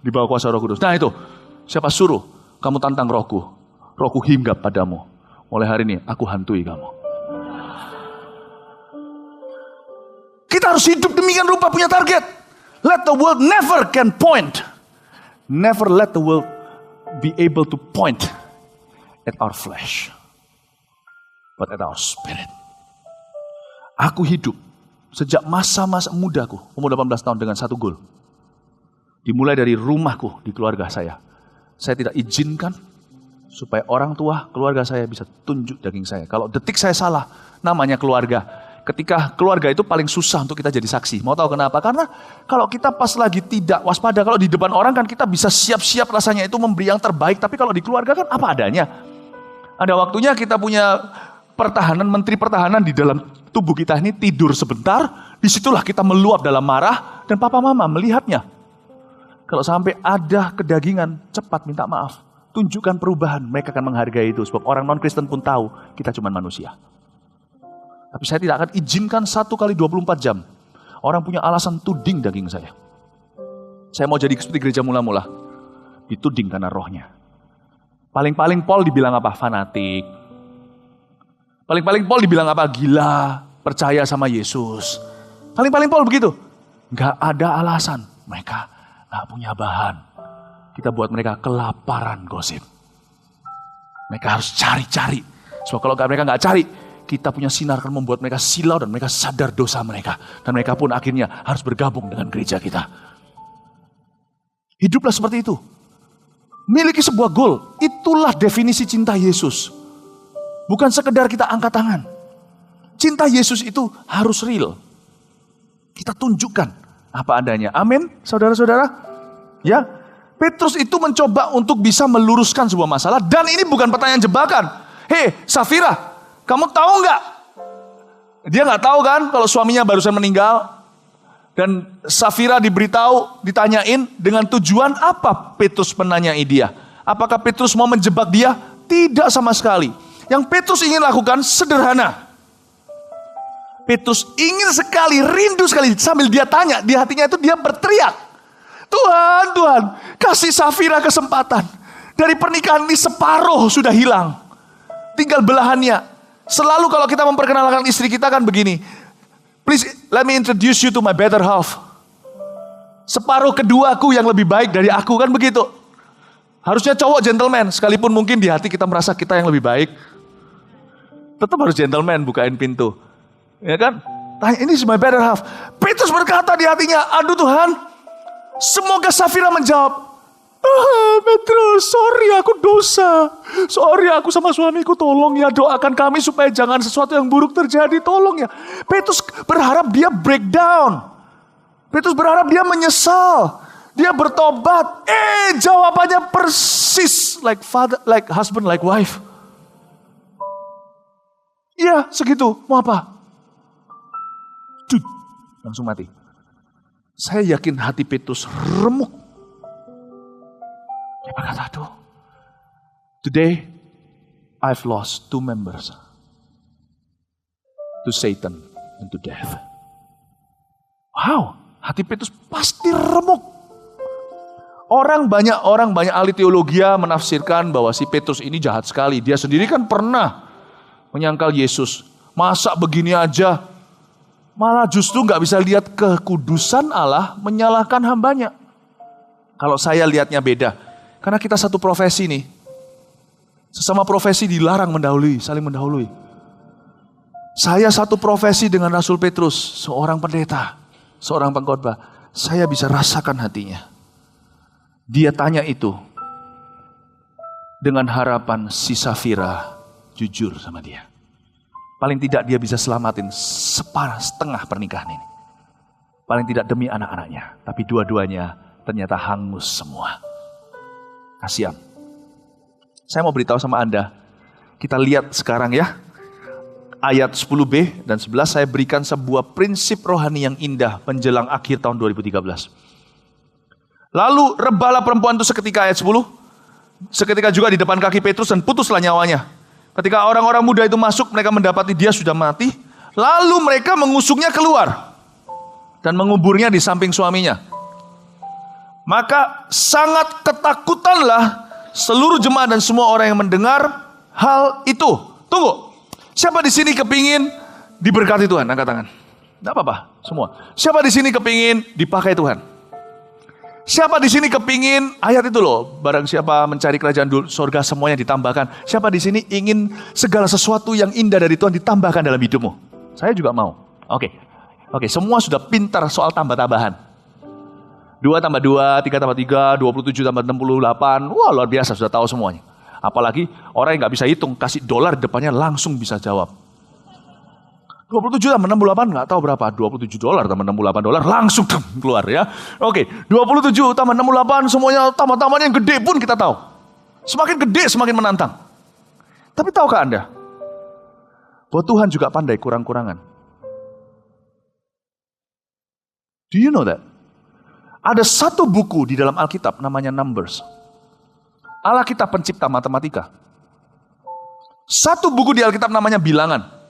Di bawah kuasa Roh Kudus. Nah itu, siapa suruh kamu tantang rohku. Rohku hinggap padamu. Mulai hari ini aku hantui kamu. Kita harus hidup demikian rupa punya target. Let the world never can point. Never let the world be able to point at our flesh. But at our spirit. Aku hidup sejak masa-masa mudaku. Umur 18 tahun dengan satu goal. Dimulai dari rumahku di keluarga saya. Saya tidak izinkan supaya orang tua keluarga saya bisa tunjuk daging saya. Kalau detik saya salah, namanya keluarga. Ketika keluarga itu paling susah untuk kita jadi saksi. Mau tahu kenapa? Karena kalau kita pas lagi tidak waspada, kalau di depan orang kan kita bisa siap-siap rasanya itu memberi yang terbaik. Tapi kalau di keluarga kan apa adanya. Ada waktunya kita punya pertahanan, menteri pertahanan di dalam tubuh kita ini tidur sebentar. Disitulah kita meluap dalam marah dan papa mama melihatnya. Kalau sampai ada kedagingan, cepat minta maaf. Tunjukkan perubahan, mereka akan menghargai itu. Sebab orang non-Kristen pun tahu kita cuma manusia. Tapi saya tidak akan izinkan 1 kali 24 jam. Orang punya alasan tuding daging saya. Saya mau jadi seperti gereja mula-mula. Dituding karena rohnya. Paling-paling Paul dibilang apa? Fanatik. Paling-paling Paul dibilang apa? Gila. Percaya sama Yesus. Paling-paling Paul begitu. Gak ada alasan. Mereka gak punya bahan. Kita buat mereka kelaparan gosip. Mereka harus cari-cari. Sebab kalau mereka gak cari, kita punya sinar akan membuat mereka silau dan mereka sadar dosa mereka. Dan mereka pun akhirnya harus bergabung dengan gereja kita. Hiduplah seperti itu. Miliki sebuah goal. Itulah definisi cinta Yesus. Bukan sekedar kita angkat tangan. Cinta Yesus itu harus real. Kita tunjukkan apa adanya. Amin, saudara-saudara. Ya, Petrus itu mencoba untuk bisa meluruskan sebuah masalah. Dan ini bukan pertanyaan jebakan. Hei, Safira, kamu tahu nggak? Dia nggak tahu kan kalau suaminya barusan meninggal. Dan Safira diberitahu, ditanyain dengan tujuan apa Petrus menanyai dia. Apakah Petrus mau menjebak dia? Tidak sama sekali. Yang Petrus ingin lakukan sederhana. Petrus ingin sekali, rindu sekali. Sambil dia tanya, di hatinya itu dia berteriak. Tuhan, Tuhan, kasih Safira kesempatan. Dari pernikahan ini separuh sudah hilang. Tinggal belahannya. Selalu kalau kita memperkenalkan istri kita kan begini. Please let me introduce you to my better half. Separuh keduaku yang lebih baik dari aku, kan begitu. Harusnya cowok gentleman, sekalipun mungkin di hati kita merasa kita yang lebih baik. Tetap harus gentleman bukain pintu. Ya kan? Tanya, ini is my better half. Petrus berkata di hatinya, aduh Tuhan, semoga Safira menjawab, Petrus, sorry aku dosa. Sorry aku sama suamiku, tolong ya doakan kami supaya jangan sesuatu yang buruk terjadi, tolong ya. Petrus berharap dia breakdown. Petrus berharap dia menyesal. Dia bertobat. Jawabannya persis like father, like husband, like wife. Iya, segitu. Mau apa? Langsung mati. Saya yakin hati Petrus remuk. Dia berkata, aduh, today I've lost 2 members. To Satan and to death. Wow, hati Petrus pasti remuk. Banyak orang ahli teologi menafsirkan bahwa si Petrus ini jahat sekali. Dia sendiri kan pernah menyangkal Yesus. Masa begini aja? Malah justru gak bisa lihat kekudusan Allah menyalahkan hambanya. Kalau saya lihatnya beda. Karena kita satu profesi nih. Sesama profesi dilarang mendahului, saling mendahului. Saya satu profesi dengan Rasul Petrus, seorang pendeta, seorang pengkhotbah. Saya bisa rasakan hatinya. Dia tanya itu dengan harapan si Safira jujur sama dia. Paling tidak dia bisa selamatin setengah pernikahan ini. Paling tidak demi anak-anaknya. Tapi dua-duanya ternyata hangus semua. Kasihan. Saya mau beritahu sama Anda. Kita lihat sekarang ya. Ayat 10b dan 11 saya berikan sebuah prinsip rohani yang indah menjelang akhir tahun 2013. Lalu rebalah perempuan itu seketika, ayat 10. Seketika juga di depan kaki Petrus dan putuslah nyawanya. Ketika orang-orang muda itu masuk, mereka mendapati dia sudah mati. Lalu mereka mengusungnya keluar dan menguburnya di samping suaminya. Maka sangat ketakutanlah seluruh jemaat dan semua orang yang mendengar hal itu. Tunggu, siapa di sini kepingin diberkati Tuhan? Angkat tangan. Tidak apa-apa, semua. Siapa di sini kepingin dipakai Tuhan? Siapa di sini kepingin ayat itu loh? Barang siapa mencari kerajaan surga semuanya ditambahkan. Siapa di sini ingin segala sesuatu yang indah dari Tuhan ditambahkan dalam hidupmu? Saya juga mau. Oke, semua sudah pintar soal tambah-tambahan. 2 tambah 2, 3 tambah 3, 27 tambah 68. Wah, luar biasa, sudah tahu semuanya. Apalagi orang yang gak bisa hitung, kasih dolar depannya langsung bisa jawab. 27 tambah 68, gak tahu berapa. 27 dolar tambah 68 dolar, langsung keluar ya. Oke, 27 tambah 68, semuanya tambah-tambahan yang gede pun kita tahu. Semakin gede, semakin menantang. Tapi tahukah Anda, bahwa Tuhan juga pandai kurang-kurangan? Do you know that? Ada satu buku di dalam Alkitab namanya Numbers. Alkitab pencipta matematika. Satu buku di Alkitab namanya Bilangan.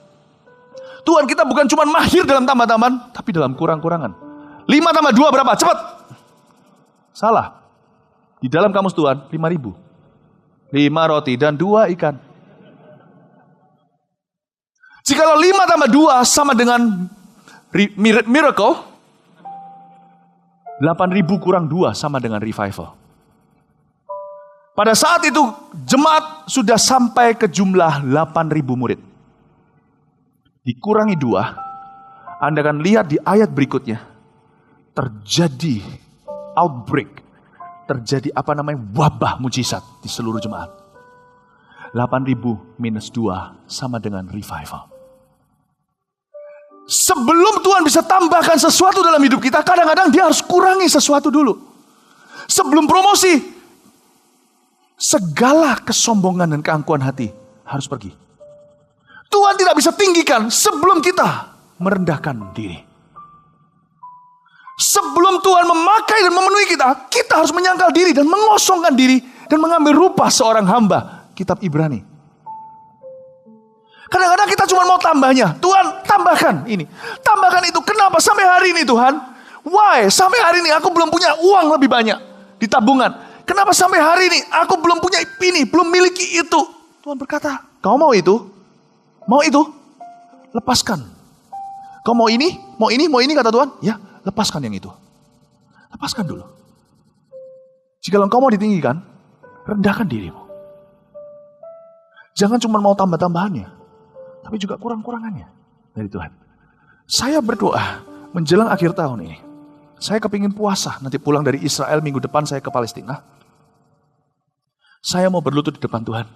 Tuhan kita bukan cuma mahir dalam tambah-tambahan, tapi dalam kurang-kurangan. 5 tambah 2 berapa? Cepat. Salah. Di dalam kamus Tuhan, 5.000. 5 roti dan 2 ikan. Jikalau 5 tambah 2 sama dengan miracle, 8.000 kurang 2 sama dengan revival. Pada saat itu jemaat sudah sampai ke jumlah 8.000 murid. Dikurangi 2, Anda akan lihat di ayat berikutnya. Terjadi outbreak. Terjadi wabah mujizat di seluruh jemaat. 8.000 minus 2 sama dengan revival. Sebelum Tuhan bisa tambahkan sesuatu dalam hidup kita, kadang-kadang dia harus kurangi sesuatu dulu. Sebelum promosi, segala kesombongan dan keangkuhan hati harus pergi. Tuhan tidak bisa tinggikan sebelum kita merendahkan diri. Sebelum Tuhan memakai dan memenuhi kita, kita harus menyangkal diri dan mengosongkan diri dan mengambil rupa seorang hamba. Kitab Ibrani. Kadang-kadang kita cuma mau tambahnya. Tuhan, tambahkan ini. Tambahkan itu. Kenapa? Sampai hari ini Tuhan. Why? Sampai hari ini aku belum punya uang lebih banyak di tabungan. Kenapa sampai hari ini aku belum punya ini, belum miliki itu? Tuhan berkata, kau mau itu? Mau itu? Lepaskan. Kau mau ini? Mau ini kata Tuhan? Ya, lepaskan yang itu. Lepaskan dulu. Jika engkau mau ditinggikan, rendahkan dirimu. Jangan cuma mau tambah-tambahannya. tapi juga kurang-kurangannya dari Tuhan. Saya berdoa menjelang akhir tahun ini. Saya kepingin puasa, nanti pulang dari Israel minggu depan saya ke Palestina. Saya mau berlutut di depan Tuhan.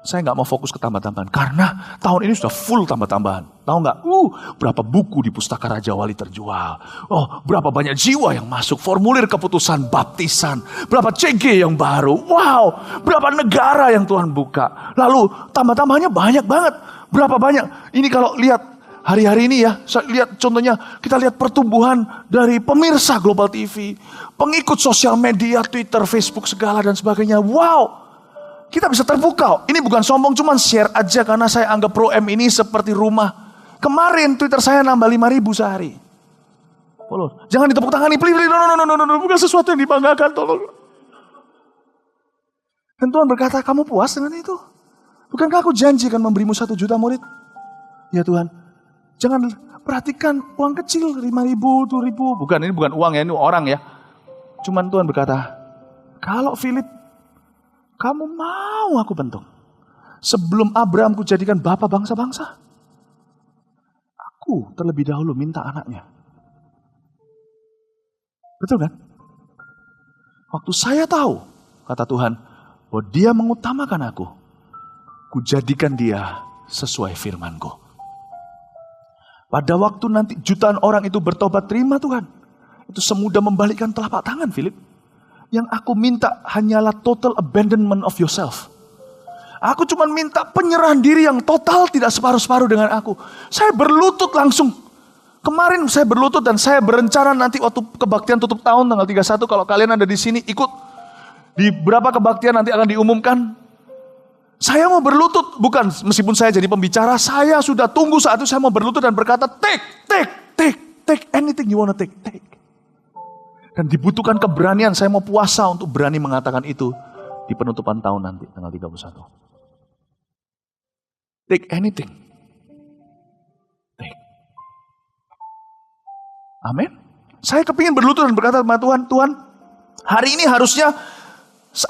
Saya nggak mau fokus ke tambah-tambahan. Karena tahun ini sudah full tambah-tambahan. Tahu nggak? Berapa buku di Pustaka Raja Wali terjual. Oh, berapa banyak jiwa yang masuk. Formulir keputusan baptisan. Berapa CG yang baru. Wow, berapa negara yang Tuhan buka. Lalu tambah-tambahannya banyak banget. Berapa banyak. Ini kalau lihat hari-hari ini ya. Saya lihat contohnya, kita lihat pertumbuhan dari pemirsa Global TV. Pengikut sosial media, Twitter, Facebook segala dan sebagainya. Wow. Kita bisa terpukau. Ini bukan sombong, cuman share aja karena saya anggap Pro M ini seperti rumah. Kemarin Twitter saya nambah 5.000 sehari. Follow. Jangan ditepuk tangani, please. No. Bukan sesuatu yang dibanggakan, tolong. Dan Tuhan berkata, kamu puas dengan itu? Bukankah aku janji akan memberimu 1 juta murid? Ya Tuhan, jangan perhatikan uang kecil, 5.000, 2.000. Bukan, ini bukan uang ya, ini orang ya. Cuman Tuhan berkata, kalau Philip, kamu mau aku bentuk. Sebelum Abraham kujadikan bapa bangsa-bangsa. Aku terlebih dahulu minta anaknya. Betul kan? Waktu saya tahu, kata Tuhan, bahwa dia mengutamakan aku. Kujadikan dia sesuai firman-Ku. Pada waktu nanti jutaan orang itu bertobat, terima Tuhan. Itu semudah membalikkan telapak tangan, Philip. Yang aku minta hanyalah total abandonment of yourself. Aku cuma minta penyerahan diri yang total, tidak separuh-separuh dengan aku. Saya berlutut langsung. Kemarin saya berlutut dan saya berencana nanti waktu kebaktian tutup tahun tanggal 31. Kalau kalian ada di sini ikut. Di berapa kebaktian nanti akan diumumkan. Saya mau berlutut. Bukan meskipun saya jadi pembicara. Saya sudah tunggu saat itu saya mau berlutut dan berkata take anything you wanna take. Dan dibutuhkan keberanian, saya mau puasa untuk berani mengatakan itu di penutupan tahun nanti, tanggal 31. Take anything. Take. Amin. Saya kepingin berlutut dan berkata sama Tuhan, Tuhan, hari ini harusnya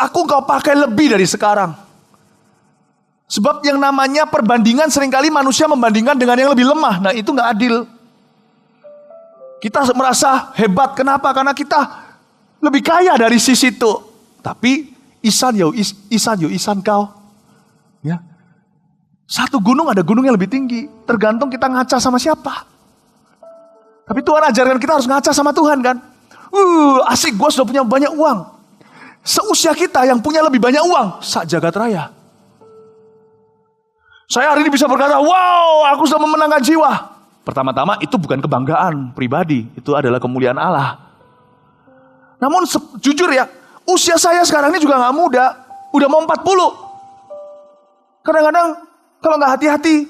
aku Engkau pakai lebih dari sekarang. Sebab yang namanya perbandingan seringkali manusia membandingkan dengan yang lebih lemah. Nah itu gak adil. Kita merasa hebat. Kenapa? Karena kita lebih kaya dari sisi itu. Tapi isan kau. Ya. Satu gunung ada gunung yang lebih tinggi. Tergantung kita ngaca sama siapa. Tapi Tuhan ajarkan kita harus ngaca sama Tuhan kan. Asik, gue sudah punya banyak uang. Seusia kita yang punya lebih banyak uang. Sak jagat raya. Saya hari ini bisa berkata, wow, aku sudah memenangkan jiwa. Pertama-tama itu bukan kebanggaan pribadi, itu adalah kemuliaan Allah. Namun jujur ya, usia saya sekarang ini juga gak muda, udah mau 40. Kadang-kadang kalau gak hati-hati,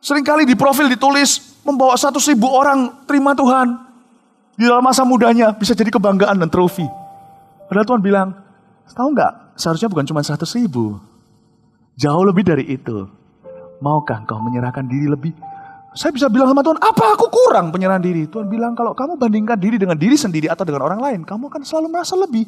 seringkali di profil ditulis, membawa 100.000 orang terima Tuhan. Di dalam masa mudanya bisa jadi kebanggaan dan trofi. Padahal Tuhan bilang, tahu gak, seharusnya bukan cuma 100.000. Jauh lebih dari itu. Maukah engkau menyerahkan diri lebih? Saya bisa bilang sama Tuhan, apa aku kurang penyerahan diri? Tuhan bilang, kalau kamu bandingkan diri dengan diri sendiri atau dengan orang lain, kamu akan selalu merasa lebih.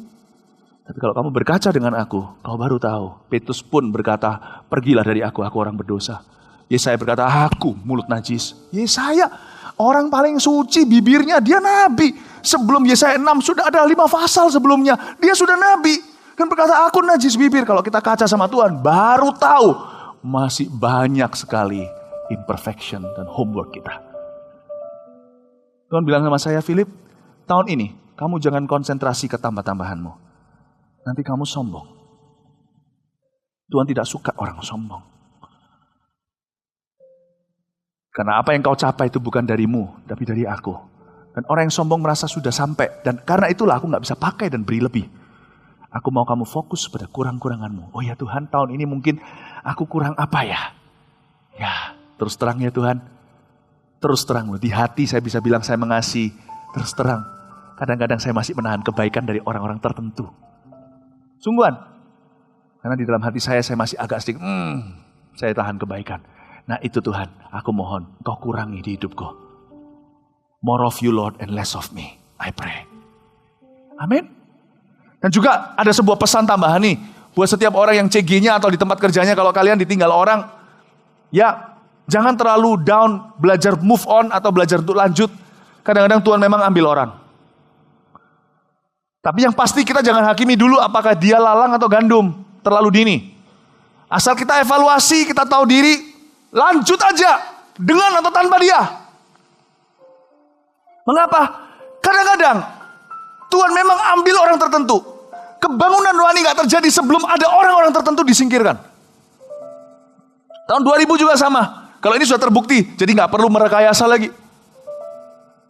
Tapi kalau kamu berkaca dengan aku, kau baru tahu. Petrus pun berkata, pergilah dari aku orang berdosa. Yesaya berkata, aku mulut najis. Yesaya, orang paling suci, bibirnya, dia nabi. Sebelum Yesaya 6 sudah ada 5 pasal sebelumnya. Dia sudah nabi. Dan berkata, aku najis bibir. Kalau kita kaca sama Tuhan, baru tahu. Masih banyak sekali imperfection dan homework kita. Tuhan bilang sama saya, Philip, tahun ini kamu jangan konsentrasi ke tambah-tambahanmu. Nanti kamu sombong. Tuhan tidak suka orang sombong. Karena apa yang kau capai itu bukan darimu, tapi dari aku. Dan orang yang sombong merasa sudah sampai. Dan karena itulah aku gak bisa pakai dan beri lebih. Aku mau kamu fokus pada kurang-kuranganmu. Oh ya Tuhan, tahun ini mungkin aku kurang apa ya? Ya, terus terang ya Tuhan. Terus terang, di hati saya bisa bilang saya mengasihi. Terus terang, kadang-kadang saya masih menahan kebaikan dari orang-orang tertentu. Sungguhan. Karena di dalam hati saya masih agak sedikit, saya tahan kebaikan. Nah itu Tuhan, aku mohon, Kau kurangi di hidupku. More of you Lord and less of me, I pray. Amin. Dan juga ada sebuah pesan tambahan nih. Buat setiap orang yang CG-nya atau di tempat kerjanya, kalau kalian ditinggal orang, ya Jangan terlalu down, belajar move on atau belajar untuk lanjut. Kadang-kadang Tuhan memang ambil orang. Tapi yang pasti kita jangan hakimi dulu apakah dia lalang atau gandum. Terlalu dini. Asal kita evaluasi, kita tahu diri, lanjut aja. Dengan atau tanpa dia. Mengapa? Kadang-kadang Tuhan memang ambil orang tertentu. Kebangunan rohani gak terjadi sebelum ada orang-orang tertentu disingkirkan. Tahun 2000 juga sama. Kalau ini sudah terbukti, jadi gak perlu merekayasa lagi.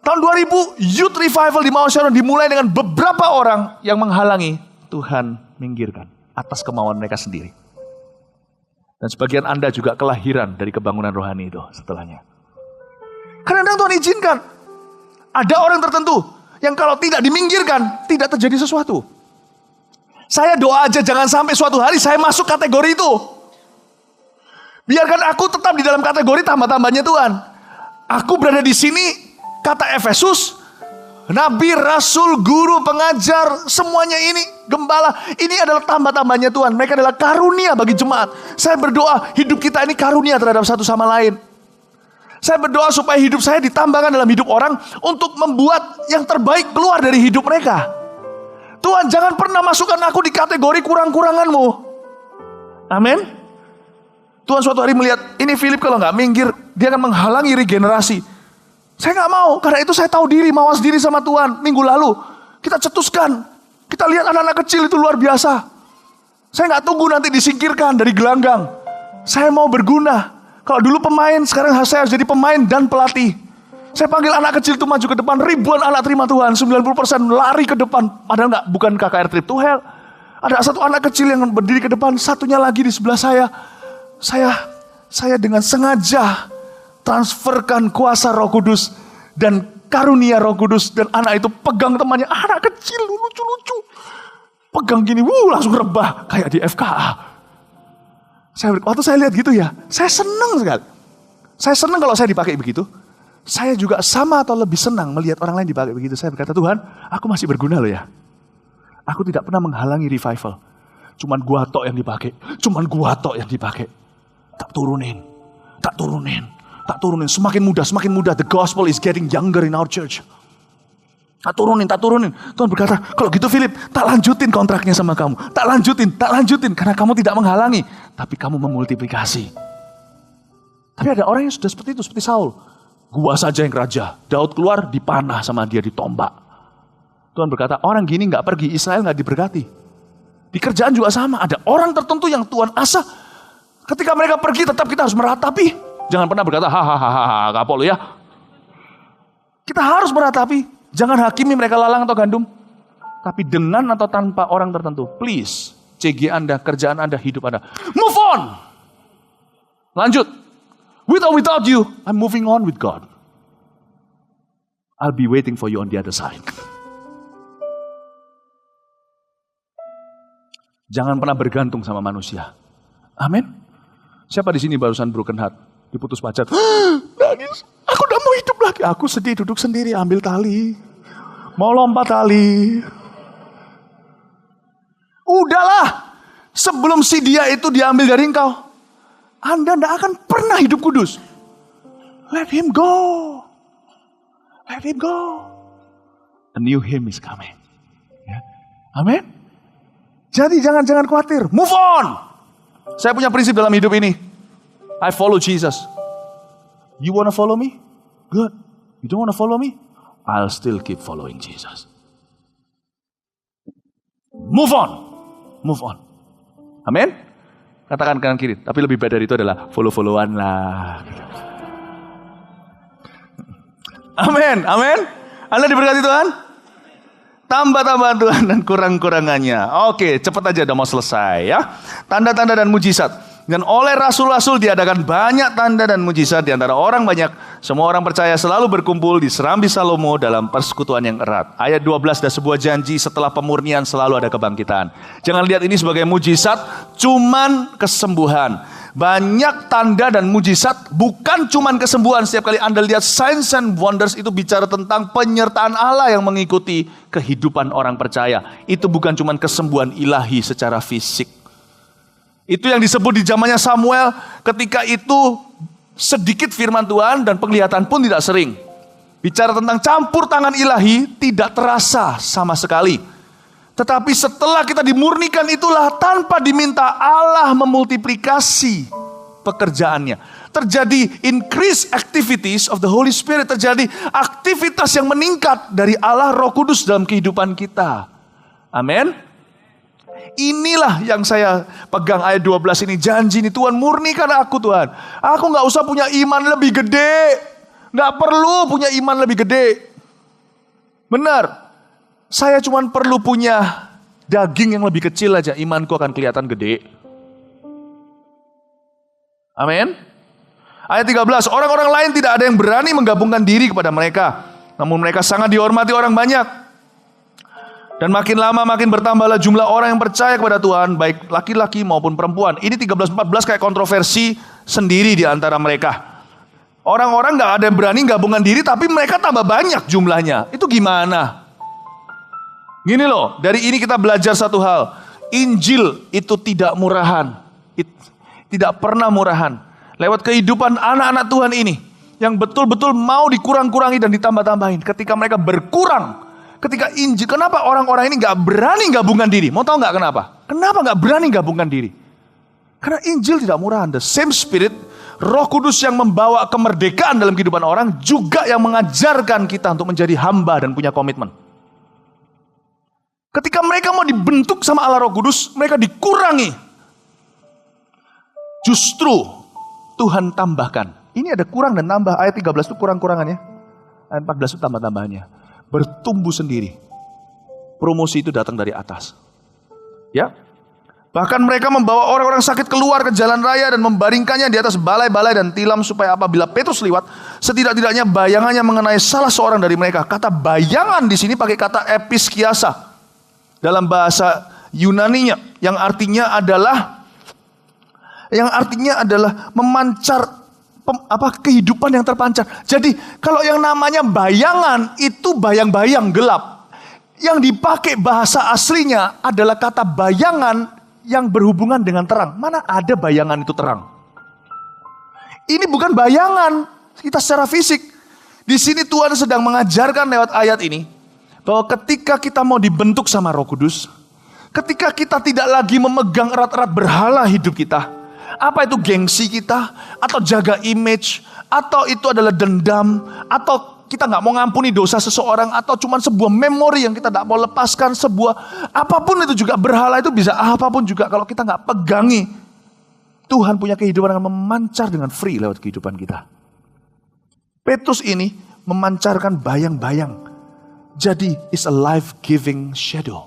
Tahun 2000, Youth Revival di Mount Sharon dimulai dengan beberapa orang yang menghalangi. Tuhan minggirkan atas kemauan mereka sendiri. Dan sebagian Anda juga kelahiran dari kebangunan rohani itu setelahnya. Kadang-kadang Tuhan izinkan. Ada orang tertentu yang kalau tidak diminggirkan, tidak terjadi sesuatu. Saya doa aja jangan sampai suatu hari saya masuk kategori itu. Biarkan aku tetap di dalam kategori tambah-tambahnya Tuhan. Aku berada di sini, kata Efesus, nabi, rasul, guru, pengajar, semuanya ini, gembala, ini adalah tambah-tambahnya Tuhan. Mereka adalah karunia bagi jemaat. Saya berdoa hidup kita ini karunia terhadap satu sama lain. Saya berdoa supaya hidup saya ditambahkan dalam hidup orang untuk membuat yang terbaik keluar dari hidup mereka. Tuhan jangan pernah masukkan aku di kategori kurang-kuranganmu. Amin. Tuhan suatu hari melihat, ini Philip kalau gak minggir, dia akan menghalangi regenerasi. Saya gak mau, karena itu saya tahu diri, mawas diri sama Tuhan. Minggu lalu, kita cetuskan. Kita lihat anak-anak kecil itu luar biasa. Saya gak tunggu nanti disingkirkan dari gelanggang. Saya mau berguna. Kalau dulu pemain, sekarang saya harus jadi pemain dan pelatih. Saya panggil anak kecil itu maju ke depan, ribuan anak terima Tuhan, 90% lari ke depan. Padahal bukan KKR Trip to Hell. Ada satu anak kecil yang berdiri ke depan, satunya lagi di sebelah saya. Saya dengan sengaja transferkan kuasa Roh Kudus dan karunia Roh Kudus. Dan anak itu pegang temannya, anak kecil lucu-lucu. Pegang gini, langsung rebah kayak di FKA. Waktu saya lihat gitu ya, saya senang sekali. Saya senang kalau saya dipakai begitu. Saya juga sama atau lebih senang melihat orang lain dipakai begitu. Saya berkata, Tuhan, aku masih berguna loh ya. Aku tidak pernah menghalangi revival. Cuman gua tok yang dipakai. Tak turunin. Semakin mudah. The gospel is getting younger in our church. Tak turunin. Tuhan berkata, kalau gitu Philip, tak lanjutin kontraknya sama kamu. Tak lanjutin. Karena kamu tidak menghalangi. Tapi kamu memultiplikasi. Tapi ada orang yang sudah seperti itu, seperti Saul. Gua saja yang raja. Daud keluar, dipanah sama dia, ditombak. Tuhan berkata, orang gini gak pergi, Israel gak diberkati. Di kerjaan juga sama. Ada orang tertentu yang Tuhan asah. Ketika mereka pergi, tetap kita harus meratapi. Jangan pernah berkata, hahaha, kapok lu ya. Kita harus meratapi. Jangan hakimi mereka lalang atau gandum. Tapi dengan atau tanpa orang tertentu. Please, CG Anda, kerjaan Anda, hidup Anda. Move on. Lanjut. With or without you, I'm moving on with God. I'll be waiting for you on the other side. Jangan pernah bergantung sama manusia. Amin. Siapa di sini barusan broken heart, diputus pacar? Nangis. Aku udah mau hidup lagi. Aku sedih, duduk sendiri, ambil tali. Mau lompat tali. Udahlah. Sebelum si dia itu diambil dari engkau, Anda tidak akan pernah hidup kudus. Let him go. Let him go. A new him is coming. Ya. Amin. Jadi jangan khawatir. Move on. Saya punya prinsip dalam hidup ini. I follow Jesus. You wanna follow me? Good. You don't wanna follow me? I'll still keep following Jesus. Move on. Move on. Amin. Katakan kanan kiri. Tapi lebih baik dari itu adalah follow-followan lah. Amin. Amin. Anda diberkati Tuhan? Tambah-tambahan Tuhan dan kurang-kurangannya. Oke, cepat aja udah mau selesai ya. Tanda-tanda dan mujizat. Dan oleh rasul-rasul diadakan banyak tanda dan mujizat di antara orang banyak. Semua orang percaya selalu berkumpul di serambi Salomo dalam persekutuan yang erat. Ayat 12, ada sebuah janji setelah pemurnian selalu ada kebangkitan. Jangan lihat ini sebagai mujizat, cuman kesembuhan. Banyak tanda dan mujizat bukan cuman kesembuhan. Setiap kali Anda lihat signs and wonders itu bicara tentang penyertaan Allah yang mengikuti kehidupan orang percaya. Itu bukan cuman kesembuhan ilahi secara fisik. Itu yang disebut di zamannya Samuel, ketika itu sedikit firman Tuhan dan penglihatan pun tidak sering. Bicara tentang campur tangan ilahi tidak terasa sama sekali. Tetapi setelah kita dimurnikan itulah tanpa diminta Allah memultiplikasi pekerjaannya. Terjadi increased activities of the Holy Spirit. Terjadi aktivitas yang meningkat dari Allah Roh Kudus dalam kehidupan kita. Amin. Inilah yang saya pegang ayat 12 ini. Janji ini, Tuhan murnikan aku Tuhan. Aku gak usah punya iman lebih gede. Gak perlu punya iman lebih gede. Benar. Saya cuma perlu punya daging yang lebih kecil aja. Imanku akan kelihatan gede. Amin. Ayat 13. Orang-orang lain tidak ada yang berani menggabungkan diri kepada mereka. Namun mereka sangat dihormati orang banyak. Dan makin lama makin bertambahlah jumlah orang yang percaya kepada Tuhan, baik laki-laki maupun perempuan. Ini 13-14 kayak kontroversi sendiri di antara mereka. Orang-orang gak ada yang berani gabungan diri, tapi mereka tambah banyak jumlahnya. Itu gimana? Gini loh, dari ini kita belajar satu hal. Injil itu tidak murahan. Tidak pernah murahan. Lewat kehidupan anak-anak Tuhan ini, yang betul-betul mau dikurang-kurangi dan ditambah-tambahin. Ketika mereka berkurang, ketika Injil, kenapa orang-orang ini gak berani gabungkan diri? Mau tahu gak kenapa? Kenapa gak berani gabungkan diri? Karena Injil tidak murahan. The same Spirit, Roh Kudus yang membawa kemerdekaan dalam kehidupan orang, juga yang mengajarkan kita untuk menjadi hamba dan punya komitmen. Ketika mereka mau dibentuk sama Allah Roh Kudus, mereka dikurangi. Justru Tuhan tambahkan. Ini ada kurang dan tambah. Ayat 13 itu kurang-kurangannya. Ayat 14 itu tambah-tambahannya. Bertumbuh sendiri. Promosi itu datang dari atas. Ya. Bahkan mereka membawa orang-orang sakit keluar ke jalan raya dan membaringkannya di atas balai-balai dan tilam supaya apabila Petrus lewat, setidak-tidaknya bayangannya mengenai salah seorang dari mereka. Kata bayangan di sini pakai kata episkiasa dalam bahasa Yunaninya, yang artinya adalah memancar kehidupan yang terpancar. Jadi kalau yang namanya bayangan itu bayang-bayang gelap. Yang dipakai bahasa aslinya adalah kata bayangan yang berhubungan dengan terang. Mana ada bayangan itu terang? Ini bukan bayangan kita secara fisik. Di sini Tuhan sedang mengajarkan lewat ayat ini bahwa ketika kita mau dibentuk sama Roh Kudus, ketika kita tidak lagi memegang erat-erat berhala hidup kita, apa itu gengsi kita, atau jaga image, atau itu adalah dendam, atau kita gak mau ngampuni dosa seseorang, atau cuma sebuah memori yang kita gak mau lepaskan, sebuah apapun itu juga, berhala itu bisa apapun juga, kalau kita gak pegangi, Tuhan punya kehidupan yang memancar dengan free lewat kehidupan kita. Petrus ini memancarkan bayang-bayang, jadi is a life-giving shadow.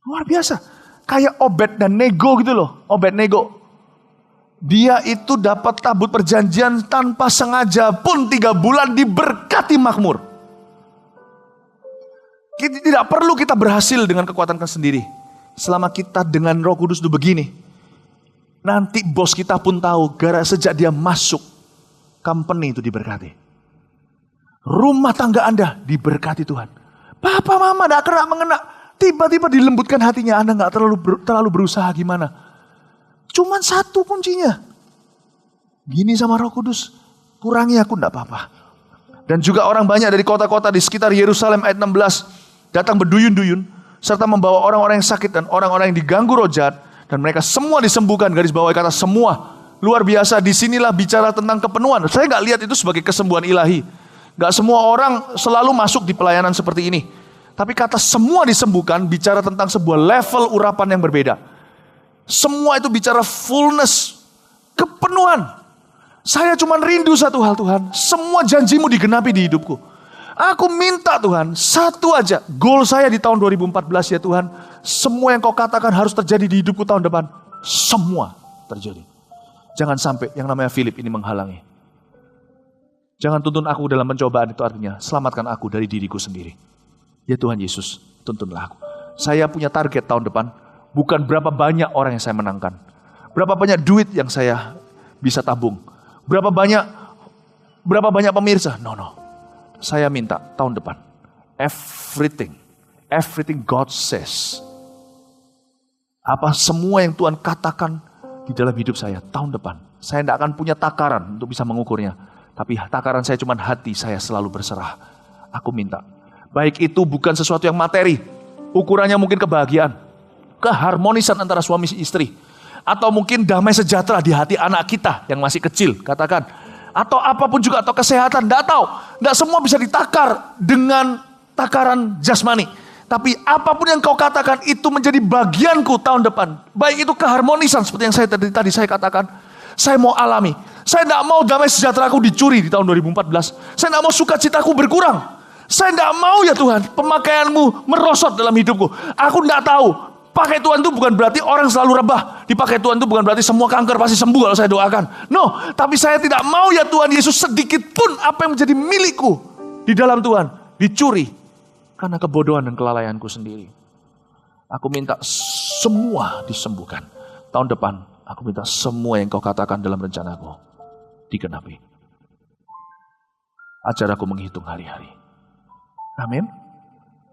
Luar biasa, kayak Obed dan Nego gitu loh, Obed Nego. Dia itu dapat tabut perjanjian tanpa sengaja pun 3 bulan diberkati makmur. Tidak perlu kita berhasil dengan kekuatan kita sendiri. Selama kita dengan Roh Kudus itu begini. Nanti bos kita pun tahu sejak dia masuk company itu diberkati. Rumah tangga Anda diberkati Tuhan. Papa mama tidak kena mengena. Tiba-tiba dilembutkan hatinya. Anda gak terlalu berusaha gimana. Cuman satu kuncinya. Gini sama Roh Kudus. Kurangi aku enggak apa-apa. Dan juga orang banyak dari kota-kota di sekitar Yerusalem ayat 16. Datang berduyun-duyun. Serta membawa orang-orang yang sakit dan orang-orang yang diganggu roh jahat. Dan mereka semua disembuhkan. Garis bawah kata semua. Luar biasa. Disinilah bicara tentang kepenuhan. Saya gak lihat itu sebagai kesembuhan ilahi. Gak semua orang selalu masuk di pelayanan seperti ini. Tapi kata semua disembuhkan bicara tentang sebuah level urapan yang berbeda. Semua itu bicara fullness, kepenuhan. Saya cuma rindu satu hal Tuhan. Semua janjimu digenapi di hidupku. Aku minta Tuhan, satu aja. Goal saya di tahun 2014 ya Tuhan. Semua yang kau katakan harus terjadi di hidupku tahun depan. Semua terjadi. Jangan sampai yang namanya Philip ini menghalangi. Jangan tuntun aku dalam pencobaan, itu artinya selamatkan aku dari diriku sendiri. Ya Tuhan Yesus, tuntunlah aku. Saya punya target tahun depan. Bukan berapa banyak orang yang saya menangkan. Berapa banyak duit yang saya bisa tabung. Berapa banyak pemirsa. No. Saya minta tahun depan. Everything God says. Apa semua yang Tuhan katakan di dalam hidup saya tahun depan. Saya tidak akan punya takaran untuk bisa mengukurnya. Tapi takaran saya cuma hati saya selalu berserah. Aku minta. Baik itu bukan sesuatu yang materi. Ukurannya mungkin kebahagiaan. Keharmonisan antara suami istri. Atau mungkin damai sejahtera di hati anak kita yang masih kecil, katakan. Atau apapun juga, atau kesehatan, tidak tahu. Tidak semua bisa ditakar dengan takaran jasmani. Tapi apapun yang kau katakan itu menjadi bagianku tahun depan. Baik itu keharmonisan seperti yang tadi saya katakan. Saya mau alami. Saya tidak mau damai sejahteraku dicuri di tahun 2014. Saya tidak mau sukacitaku berkurang. Saya tidak mau ya Tuhan, pemakaianmu merosot dalam hidupku. Aku tidak tahu. Pakai Tuhan itu bukan berarti orang selalu rebah. Dipakai Tuhan itu bukan berarti semua kanker pasti sembuh kalau saya doakan. No, tapi saya tidak mau ya Tuhan Yesus sedikit pun apa yang menjadi milikku di dalam Tuhan dicuri. Karena kebodohan dan kelalaianku sendiri. Aku minta semua disembuhkan. Tahun depan aku minta semua yang kau katakan dalam rencanaku digenapi. Ajar aku menghitung hari-hari. Amin.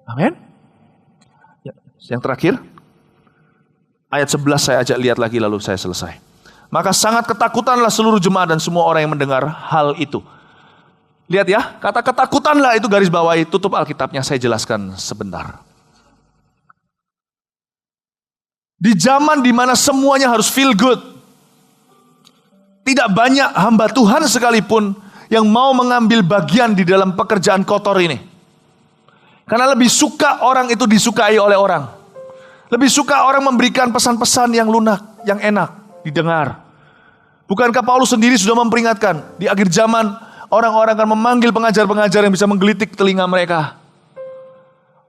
Amin. Ya, yang terakhir, ayat 11 saya ajak lihat lagi lalu saya selesai. Maka sangat ketakutanlah seluruh jemaat dan semua orang yang mendengar hal itu. Lihat ya, kata ketakutanlah itu garis bawahi, tutup Alkitabnya, saya jelaskan sebentar. Di zaman di mana semuanya harus feel good. Tidak banyak hamba Tuhan sekalipun yang mau mengambil bagian di dalam pekerjaan kotor ini. Karena lebih suka orang itu disukai oleh orang. Lebih suka orang memberikan pesan-pesan yang lunak, yang enak didengar. Bukankah Paulus sendiri sudah memperingatkan di akhir zaman orang-orang akan memanggil pengajar-pengajar yang bisa menggelitik telinga mereka.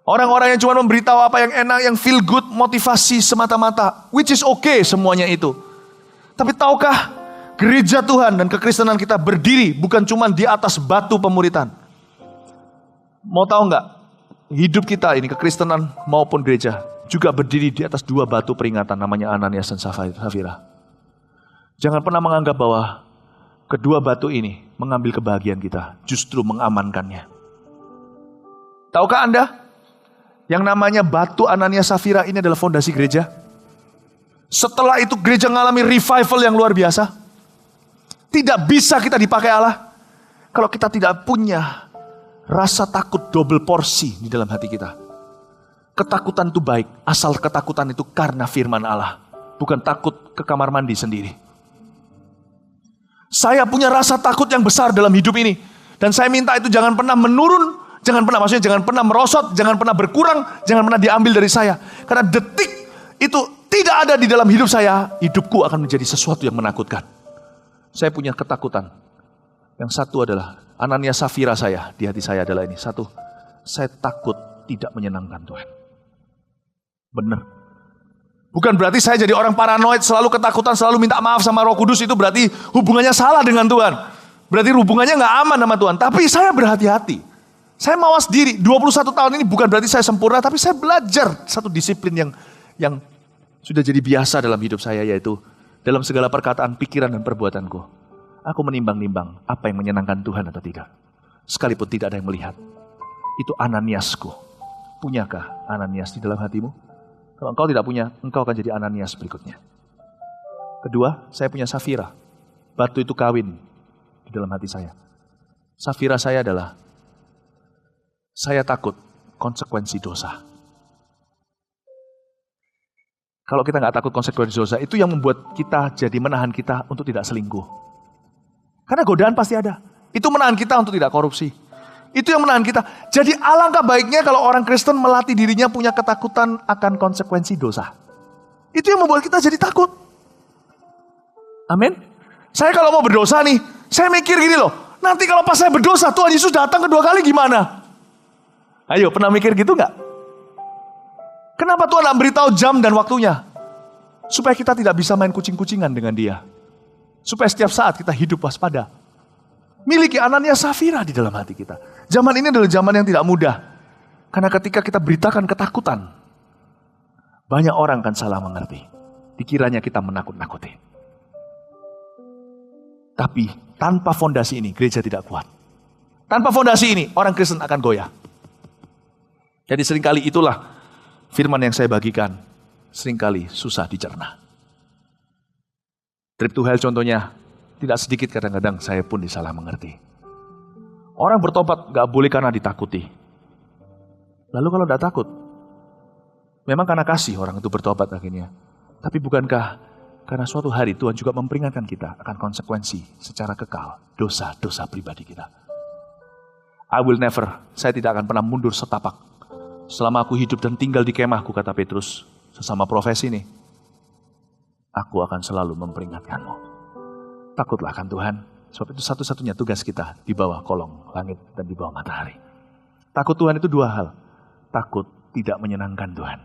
Orang-orang yang cuma memberitahu apa yang enak, yang feel good, motivasi semata-mata. Which is okay semuanya itu. Tapi tahukah gereja Tuhan dan kekristenan kita berdiri bukan cuma di atas batu pemuritan. Mau tahu enggak? Hidup kita ini kekristenan maupun gereja juga berdiri di atas dua batu peringatan namanya Ananias dan Safira. Jangan pernah menganggap bahwa kedua batu ini mengambil kebahagiaan kita, justru mengamankannya. Tahukah Anda? Yang namanya batu Ananias Safira ini adalah fondasi gereja. Setelah itu gereja mengalami revival yang luar biasa. Tidak bisa kita dipakai Allah kalau kita tidak punya rasa takut double porsi di dalam hati kita. Ketakutan itu baik, asal ketakutan itu karena firman Allah. Bukan takut ke kamar mandi sendiri. Saya punya rasa takut yang besar dalam hidup ini. Dan saya minta itu jangan pernah menurun, jangan pernah merosot, jangan pernah berkurang, jangan pernah diambil dari saya. Karena detik itu tidak ada di dalam hidup saya, hidupku akan menjadi sesuatu yang menakutkan. Saya punya ketakutan. Yang satu adalah Ananias Safira saya di hati saya adalah ini. Satu, saya takut tidak menyenangkan Tuhan. Benar. Bukan berarti saya jadi orang paranoid, selalu ketakutan, selalu minta maaf sama Roh Kudus, itu berarti hubungannya salah dengan Tuhan. Berarti hubungannya gak aman sama Tuhan. Tapi saya berhati-hati. Saya mawas diri, 21 tahun ini bukan berarti saya sempurna, tapi saya belajar satu disiplin yang sudah jadi biasa dalam hidup saya, yaitu dalam segala perkataan, pikiran, dan perbuatanku. Aku menimbang-nimbang apa yang menyenangkan Tuhan atau tidak. Sekalipun tidak ada yang melihat. Itu Ananiasku. Punyakah Ananias di dalam hatimu? Kalau engkau tidak punya, engkau akan jadi Ananias berikutnya. Kedua, saya punya Safira. Batu itu kawin di dalam hati saya. Safira saya adalah, saya takut konsekuensi dosa. Kalau kita nggak takut konsekuensi dosa, itu yang membuat kita jadi menahan kita untuk tidak selingkuh. Karena godaan pasti ada. Itu menahan kita untuk tidak korupsi. Itu yang menahan kita. Jadi alangkah baiknya kalau orang Kristen melatih dirinya punya ketakutan akan konsekuensi dosa. Itu yang membuat kita jadi takut. Amin. Saya kalau mau berdosa nih, saya mikir gini loh. Nanti kalau pas saya berdosa, Tuhan Yesus datang kedua kali gimana? Ayo, pernah mikir gitu gak? Kenapa Tuhan memberitahu jam dan waktunya? Supaya kita tidak bisa main kucing-kucingan dengan dia. Supaya setiap saat kita hidup waspada. Miliki Ananias Safira di dalam hati kita. Zaman ini adalah zaman yang tidak mudah. Karena ketika kita beritakan ketakutan, banyak orang akan salah mengerti. Dikiranya kita menakut-nakuti. Tapi tanpa fondasi ini, gereja tidak kuat. Tanpa fondasi ini, orang Kristen akan goyah. Jadi seringkali itulah firman yang saya bagikan. Seringkali susah dicerna. Trip to hell contohnya, Tidak sedikit kadang-kadang saya pun disalah mengerti. Orang bertobat gak boleh karena ditakuti. Lalu kalau tidak takut, memang karena kasih orang itu bertobat akhirnya. Tapi bukankah karena suatu hari Tuhan juga memperingatkan kita akan konsekuensi secara kekal dosa-dosa pribadi kita. Saya tidak akan pernah mundur setapak. Selama aku hidup dan tinggal di kemahku, kata Petrus, sesama profesi ini, aku akan selalu memperingatkanmu. Takutlah akan Tuhan, sebab itu satu-satunya tugas kita di bawah kolong langit dan di bawah matahari. Takut Tuhan itu dua hal. Takut tidak menyenangkan Tuhan.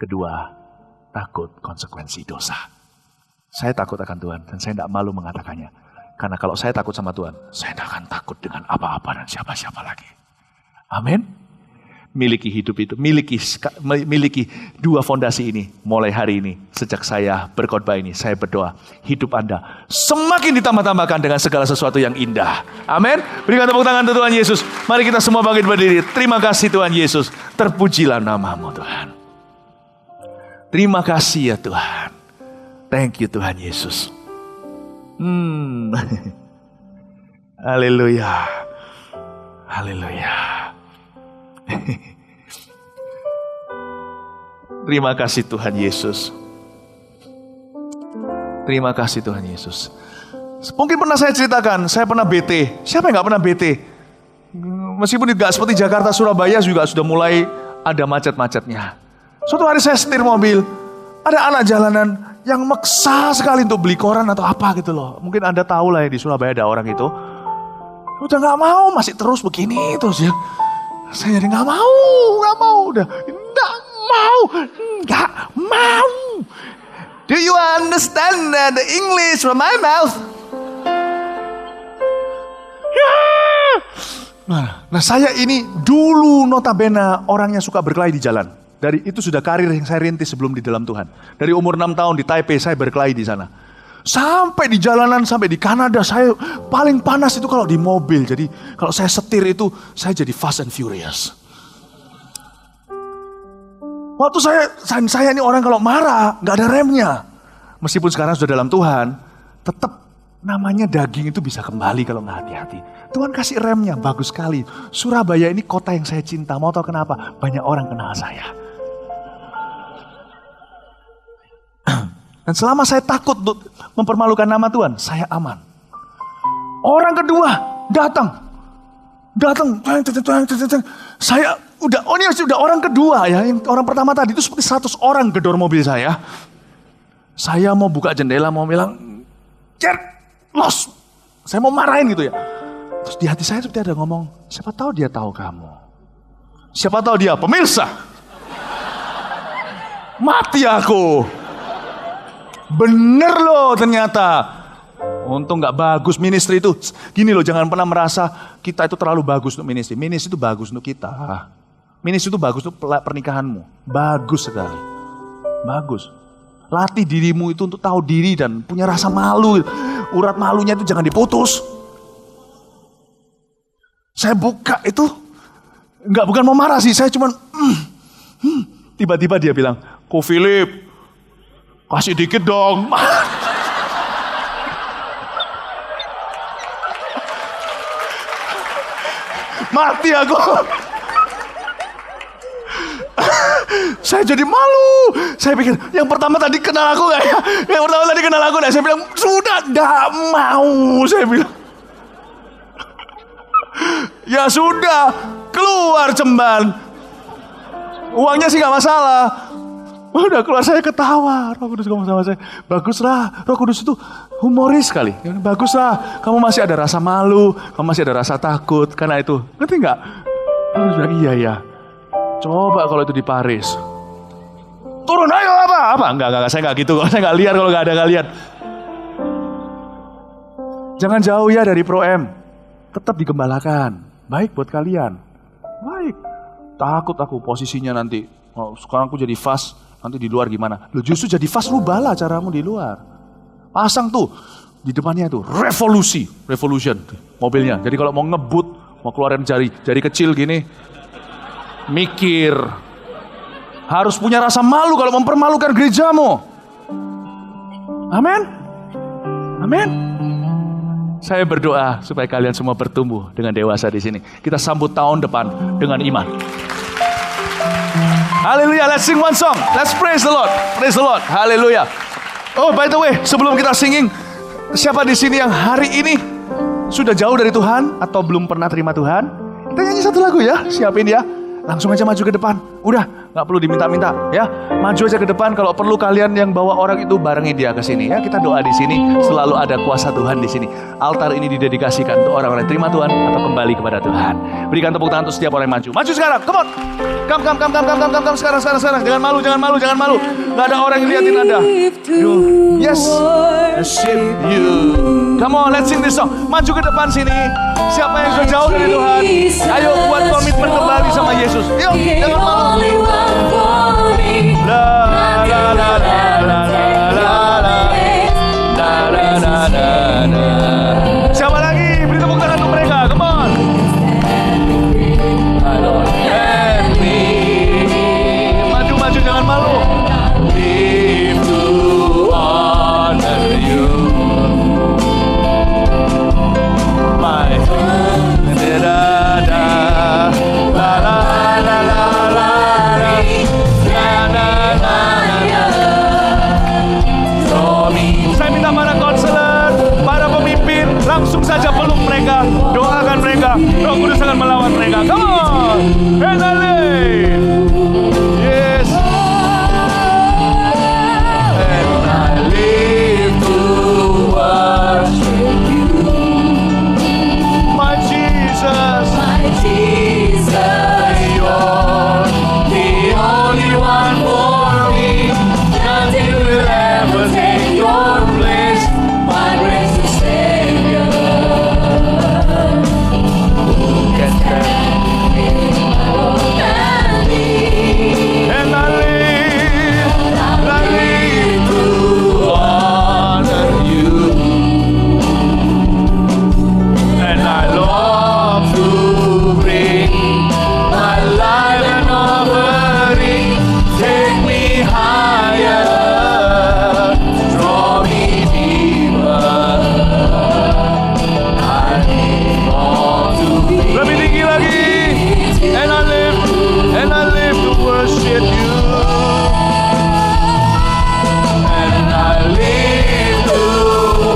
Kedua, takut konsekuensi dosa. Saya takut akan Tuhan dan saya tidak malu mengatakannya. Karena kalau saya takut sama Tuhan, saya tidak akan takut dengan apa-apa dan siapa-siapa lagi. Amin. Miliki hidup itu, miliki dua fondasi ini mulai hari ini. Sejak saya berkhotbah ini, saya berdoa hidup Anda semakin ditambah-tambahkan dengan segala sesuatu yang indah. Amin. Berikan tepuk tangan untuk Tuhan Yesus. Mari kita semua bangkit berdiri. Terima kasih Tuhan Yesus. Terpujilah namamu Tuhan. Terima kasih ya Tuhan. Thank you Tuhan Yesus. Haleluya. Haleluya. Terima kasih Tuhan Yesus. Terima kasih Tuhan Yesus. Mungkin pernah saya ceritakan, saya pernah bete. Siapa yang gak pernah bete? Meskipun tidak seperti Jakarta, Surabaya juga sudah mulai ada macet-macetnya. Suatu hari saya setir mobil, ada anak jalanan yang maksa sekali untuk beli koran atau apa gitu loh. Mungkin Anda tahu lah ya, di Surabaya ada orang itu. Udah gak mau, masih terus begini terus ya. Saya jadi gak mau, udah gak mau. Do you understand the English from my mouth? Nah saya ini dulu notabene orangnya suka berkelahi di jalan. Dari itu sudah karir yang saya rintis sebelum di dalam Tuhan. Dari umur 6 tahun di Taipei saya berkelahi di sana. Sampai di jalanan, sampai di Kanada, saya paling panas itu kalau di mobil. Jadi kalau saya setir itu, saya jadi fast and furious. Waktu saya ini orang kalau marah, gak ada remnya. Meskipun sekarang sudah dalam Tuhan, tetap namanya daging itu bisa kembali kalau gak hati-hati. Tuhan kasih remnya, bagus sekali. Surabaya ini kota yang saya cinta, mau tahu kenapa? Banyak orang kenal saya. Dan selama saya takut untuk mempermalukan nama Tuhan, saya aman. Orang kedua datang. Saya ini sudah orang kedua ya. Orang pertama tadi itu seperti 100 orang gedor mobil saya. Saya mau buka jendela, mau bilang, get lost. Saya mau marahin gitu ya. Terus di hati saya seperti ada ngomong, siapa tahu dia tahu kamu. Siapa tahu dia pemirsa. Mati aku. Bener loh ternyata. Untung gak bagus ministry itu. Gini loh, jangan pernah merasa kita itu terlalu bagus untuk ministry. Ministry itu bagus untuk kita. Ministry itu bagus untuk pernikahanmu. Bagus sekali. Bagus. Latih dirimu itu untuk tahu diri dan punya rasa malu. Urat malunya itu jangan diputus. Saya buka itu. Bukan mau marah sih. Saya cuman tiba-tiba dia bilang, Ko Philip, kasih dikit dong. Mati aku. Saya jadi malu. Saya pikir, yang pertama tadi kenal aku gak ya? Yang pertama tadi kenal aku gak? Saya bilang, sudah gak mau. Saya bilang. Ya sudah, keluar cemban. Uangnya sih gak masalah. Udah keluar saya ketawa. Roh Kudus ngomong sama saya, baguslah, Roh Kudus itu humoris sekali. Baguslah, kamu masih ada rasa malu, kamu masih ada rasa takut. Karena itu, ngerti gak? Roh Kudus bilang, iya ya. Coba kalau itu di Paris. Turun ayo apa? Enggak, saya gak gitu. Saya gak liar kalau gak ada kalian. Jangan jauh ya dari Pro M. Tetap digembalakan. Baik buat kalian. Baik. Takut aku posisinya nanti. Oh, sekarang aku jadi fast. Nanti di luar gimana? Loh justru jadi fast, rubahlah caramu di luar. Pasang tuh di depannya itu revolution mobilnya. Jadi kalau mau ngebut, mau keluarin jari kecil gini, mikir. Harus punya rasa malu kalau mempermalukan gerejamu. Amin. Amin. Saya berdoa supaya kalian semua bertumbuh dengan dewasa di sini. Kita sambut tahun depan dengan iman. Haleluya, let's sing one song. Let's praise the Lord. Praise the Lord. Haleluya. Oh, by the way, sebelum kita singing, siapa di sini yang hari ini sudah jauh dari Tuhan atau belum pernah terima Tuhan? Kita nyanyi satu lagu ya, siapin ya. Langsung aja maju ke depan. Udah, gak perlu diminta-minta ya. Maju aja ke depan, kalau perlu kalian yang bawa orang itu barengi dia ke sini ya. Kita doa di sini, selalu ada kuasa Tuhan di sini. Altar ini didedikasikan untuk orang-orang yang terima Tuhan atau kembali kepada Tuhan. Berikan tepuk tangan untuk setiap orang yang maju. Maju sekarang, come on. Come sekarang. Jangan malu. Gak ada orang yang liatin Anda. Yes. Worship you. Come on, let's sing this song. Maju ke depan sini. Siapa yang sudah jauh dari Tuhan? Ayo buat komitmen kembali sama Yesus. Yuk, jangan malu. La la la la la la la. Siapa lagi? Beri tepuk tangan untuk mereka. Come on. Maju, jangan malu. Live to honor you. My da-da-da, la la la la la, saya minta para konselor, para pemimpin, langsung saja peluk mereka, doakan mereka. Roh Kudus akan melawan mereka. Come on, and I live. Yes, and I live to worship you, my Jesus, you're the only one for me. Nothing will ever take your place, my gracious Savior. Who can stand and me? And I live to honor you, and I long to bring my life an offering. Take me higher, draw me deeper. I want to be lebih tinggi lagi. And I live to worship you. And I live to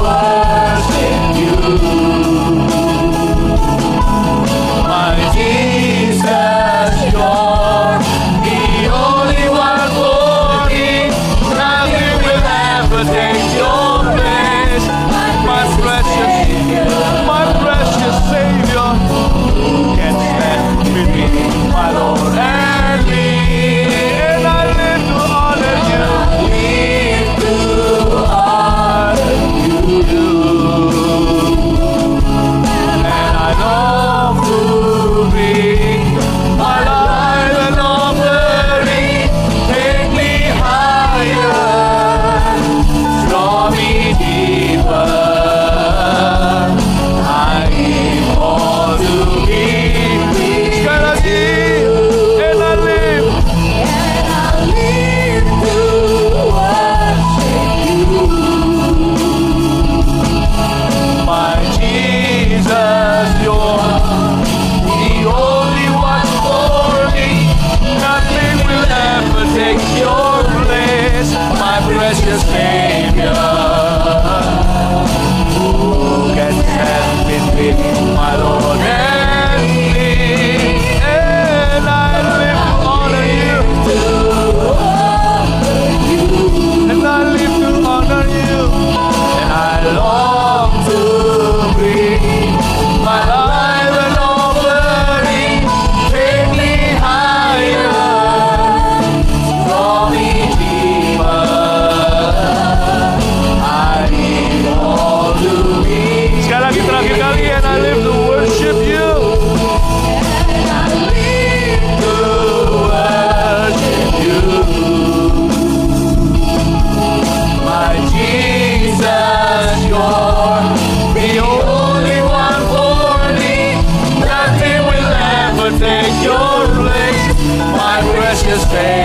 worship you, my Jesus. You're the only one for me. Nothing will ever take your place, my precious Savior. Who can stand between my Lord and me? And I live to honor you. Live to honor you. And I long to bring my life an offering. Take me higher, draw me deeper. I give all to Thee. Sekali lagi. And I live to worship you, my Jesus. You're the only one for me. Nothing will ever take your place, my precious Savior. Who can stand between my Lord and me? And I live to honor you. And I live to honor you. And I long to bring my life an offering. Take me higher, draw me deeper. I need all to be. Sekali lagi, terakhir kali. And I live to worship you. And I live to worship you, my Jesus. You're the only one for me. Nothing will ever take your place, my precious Savior.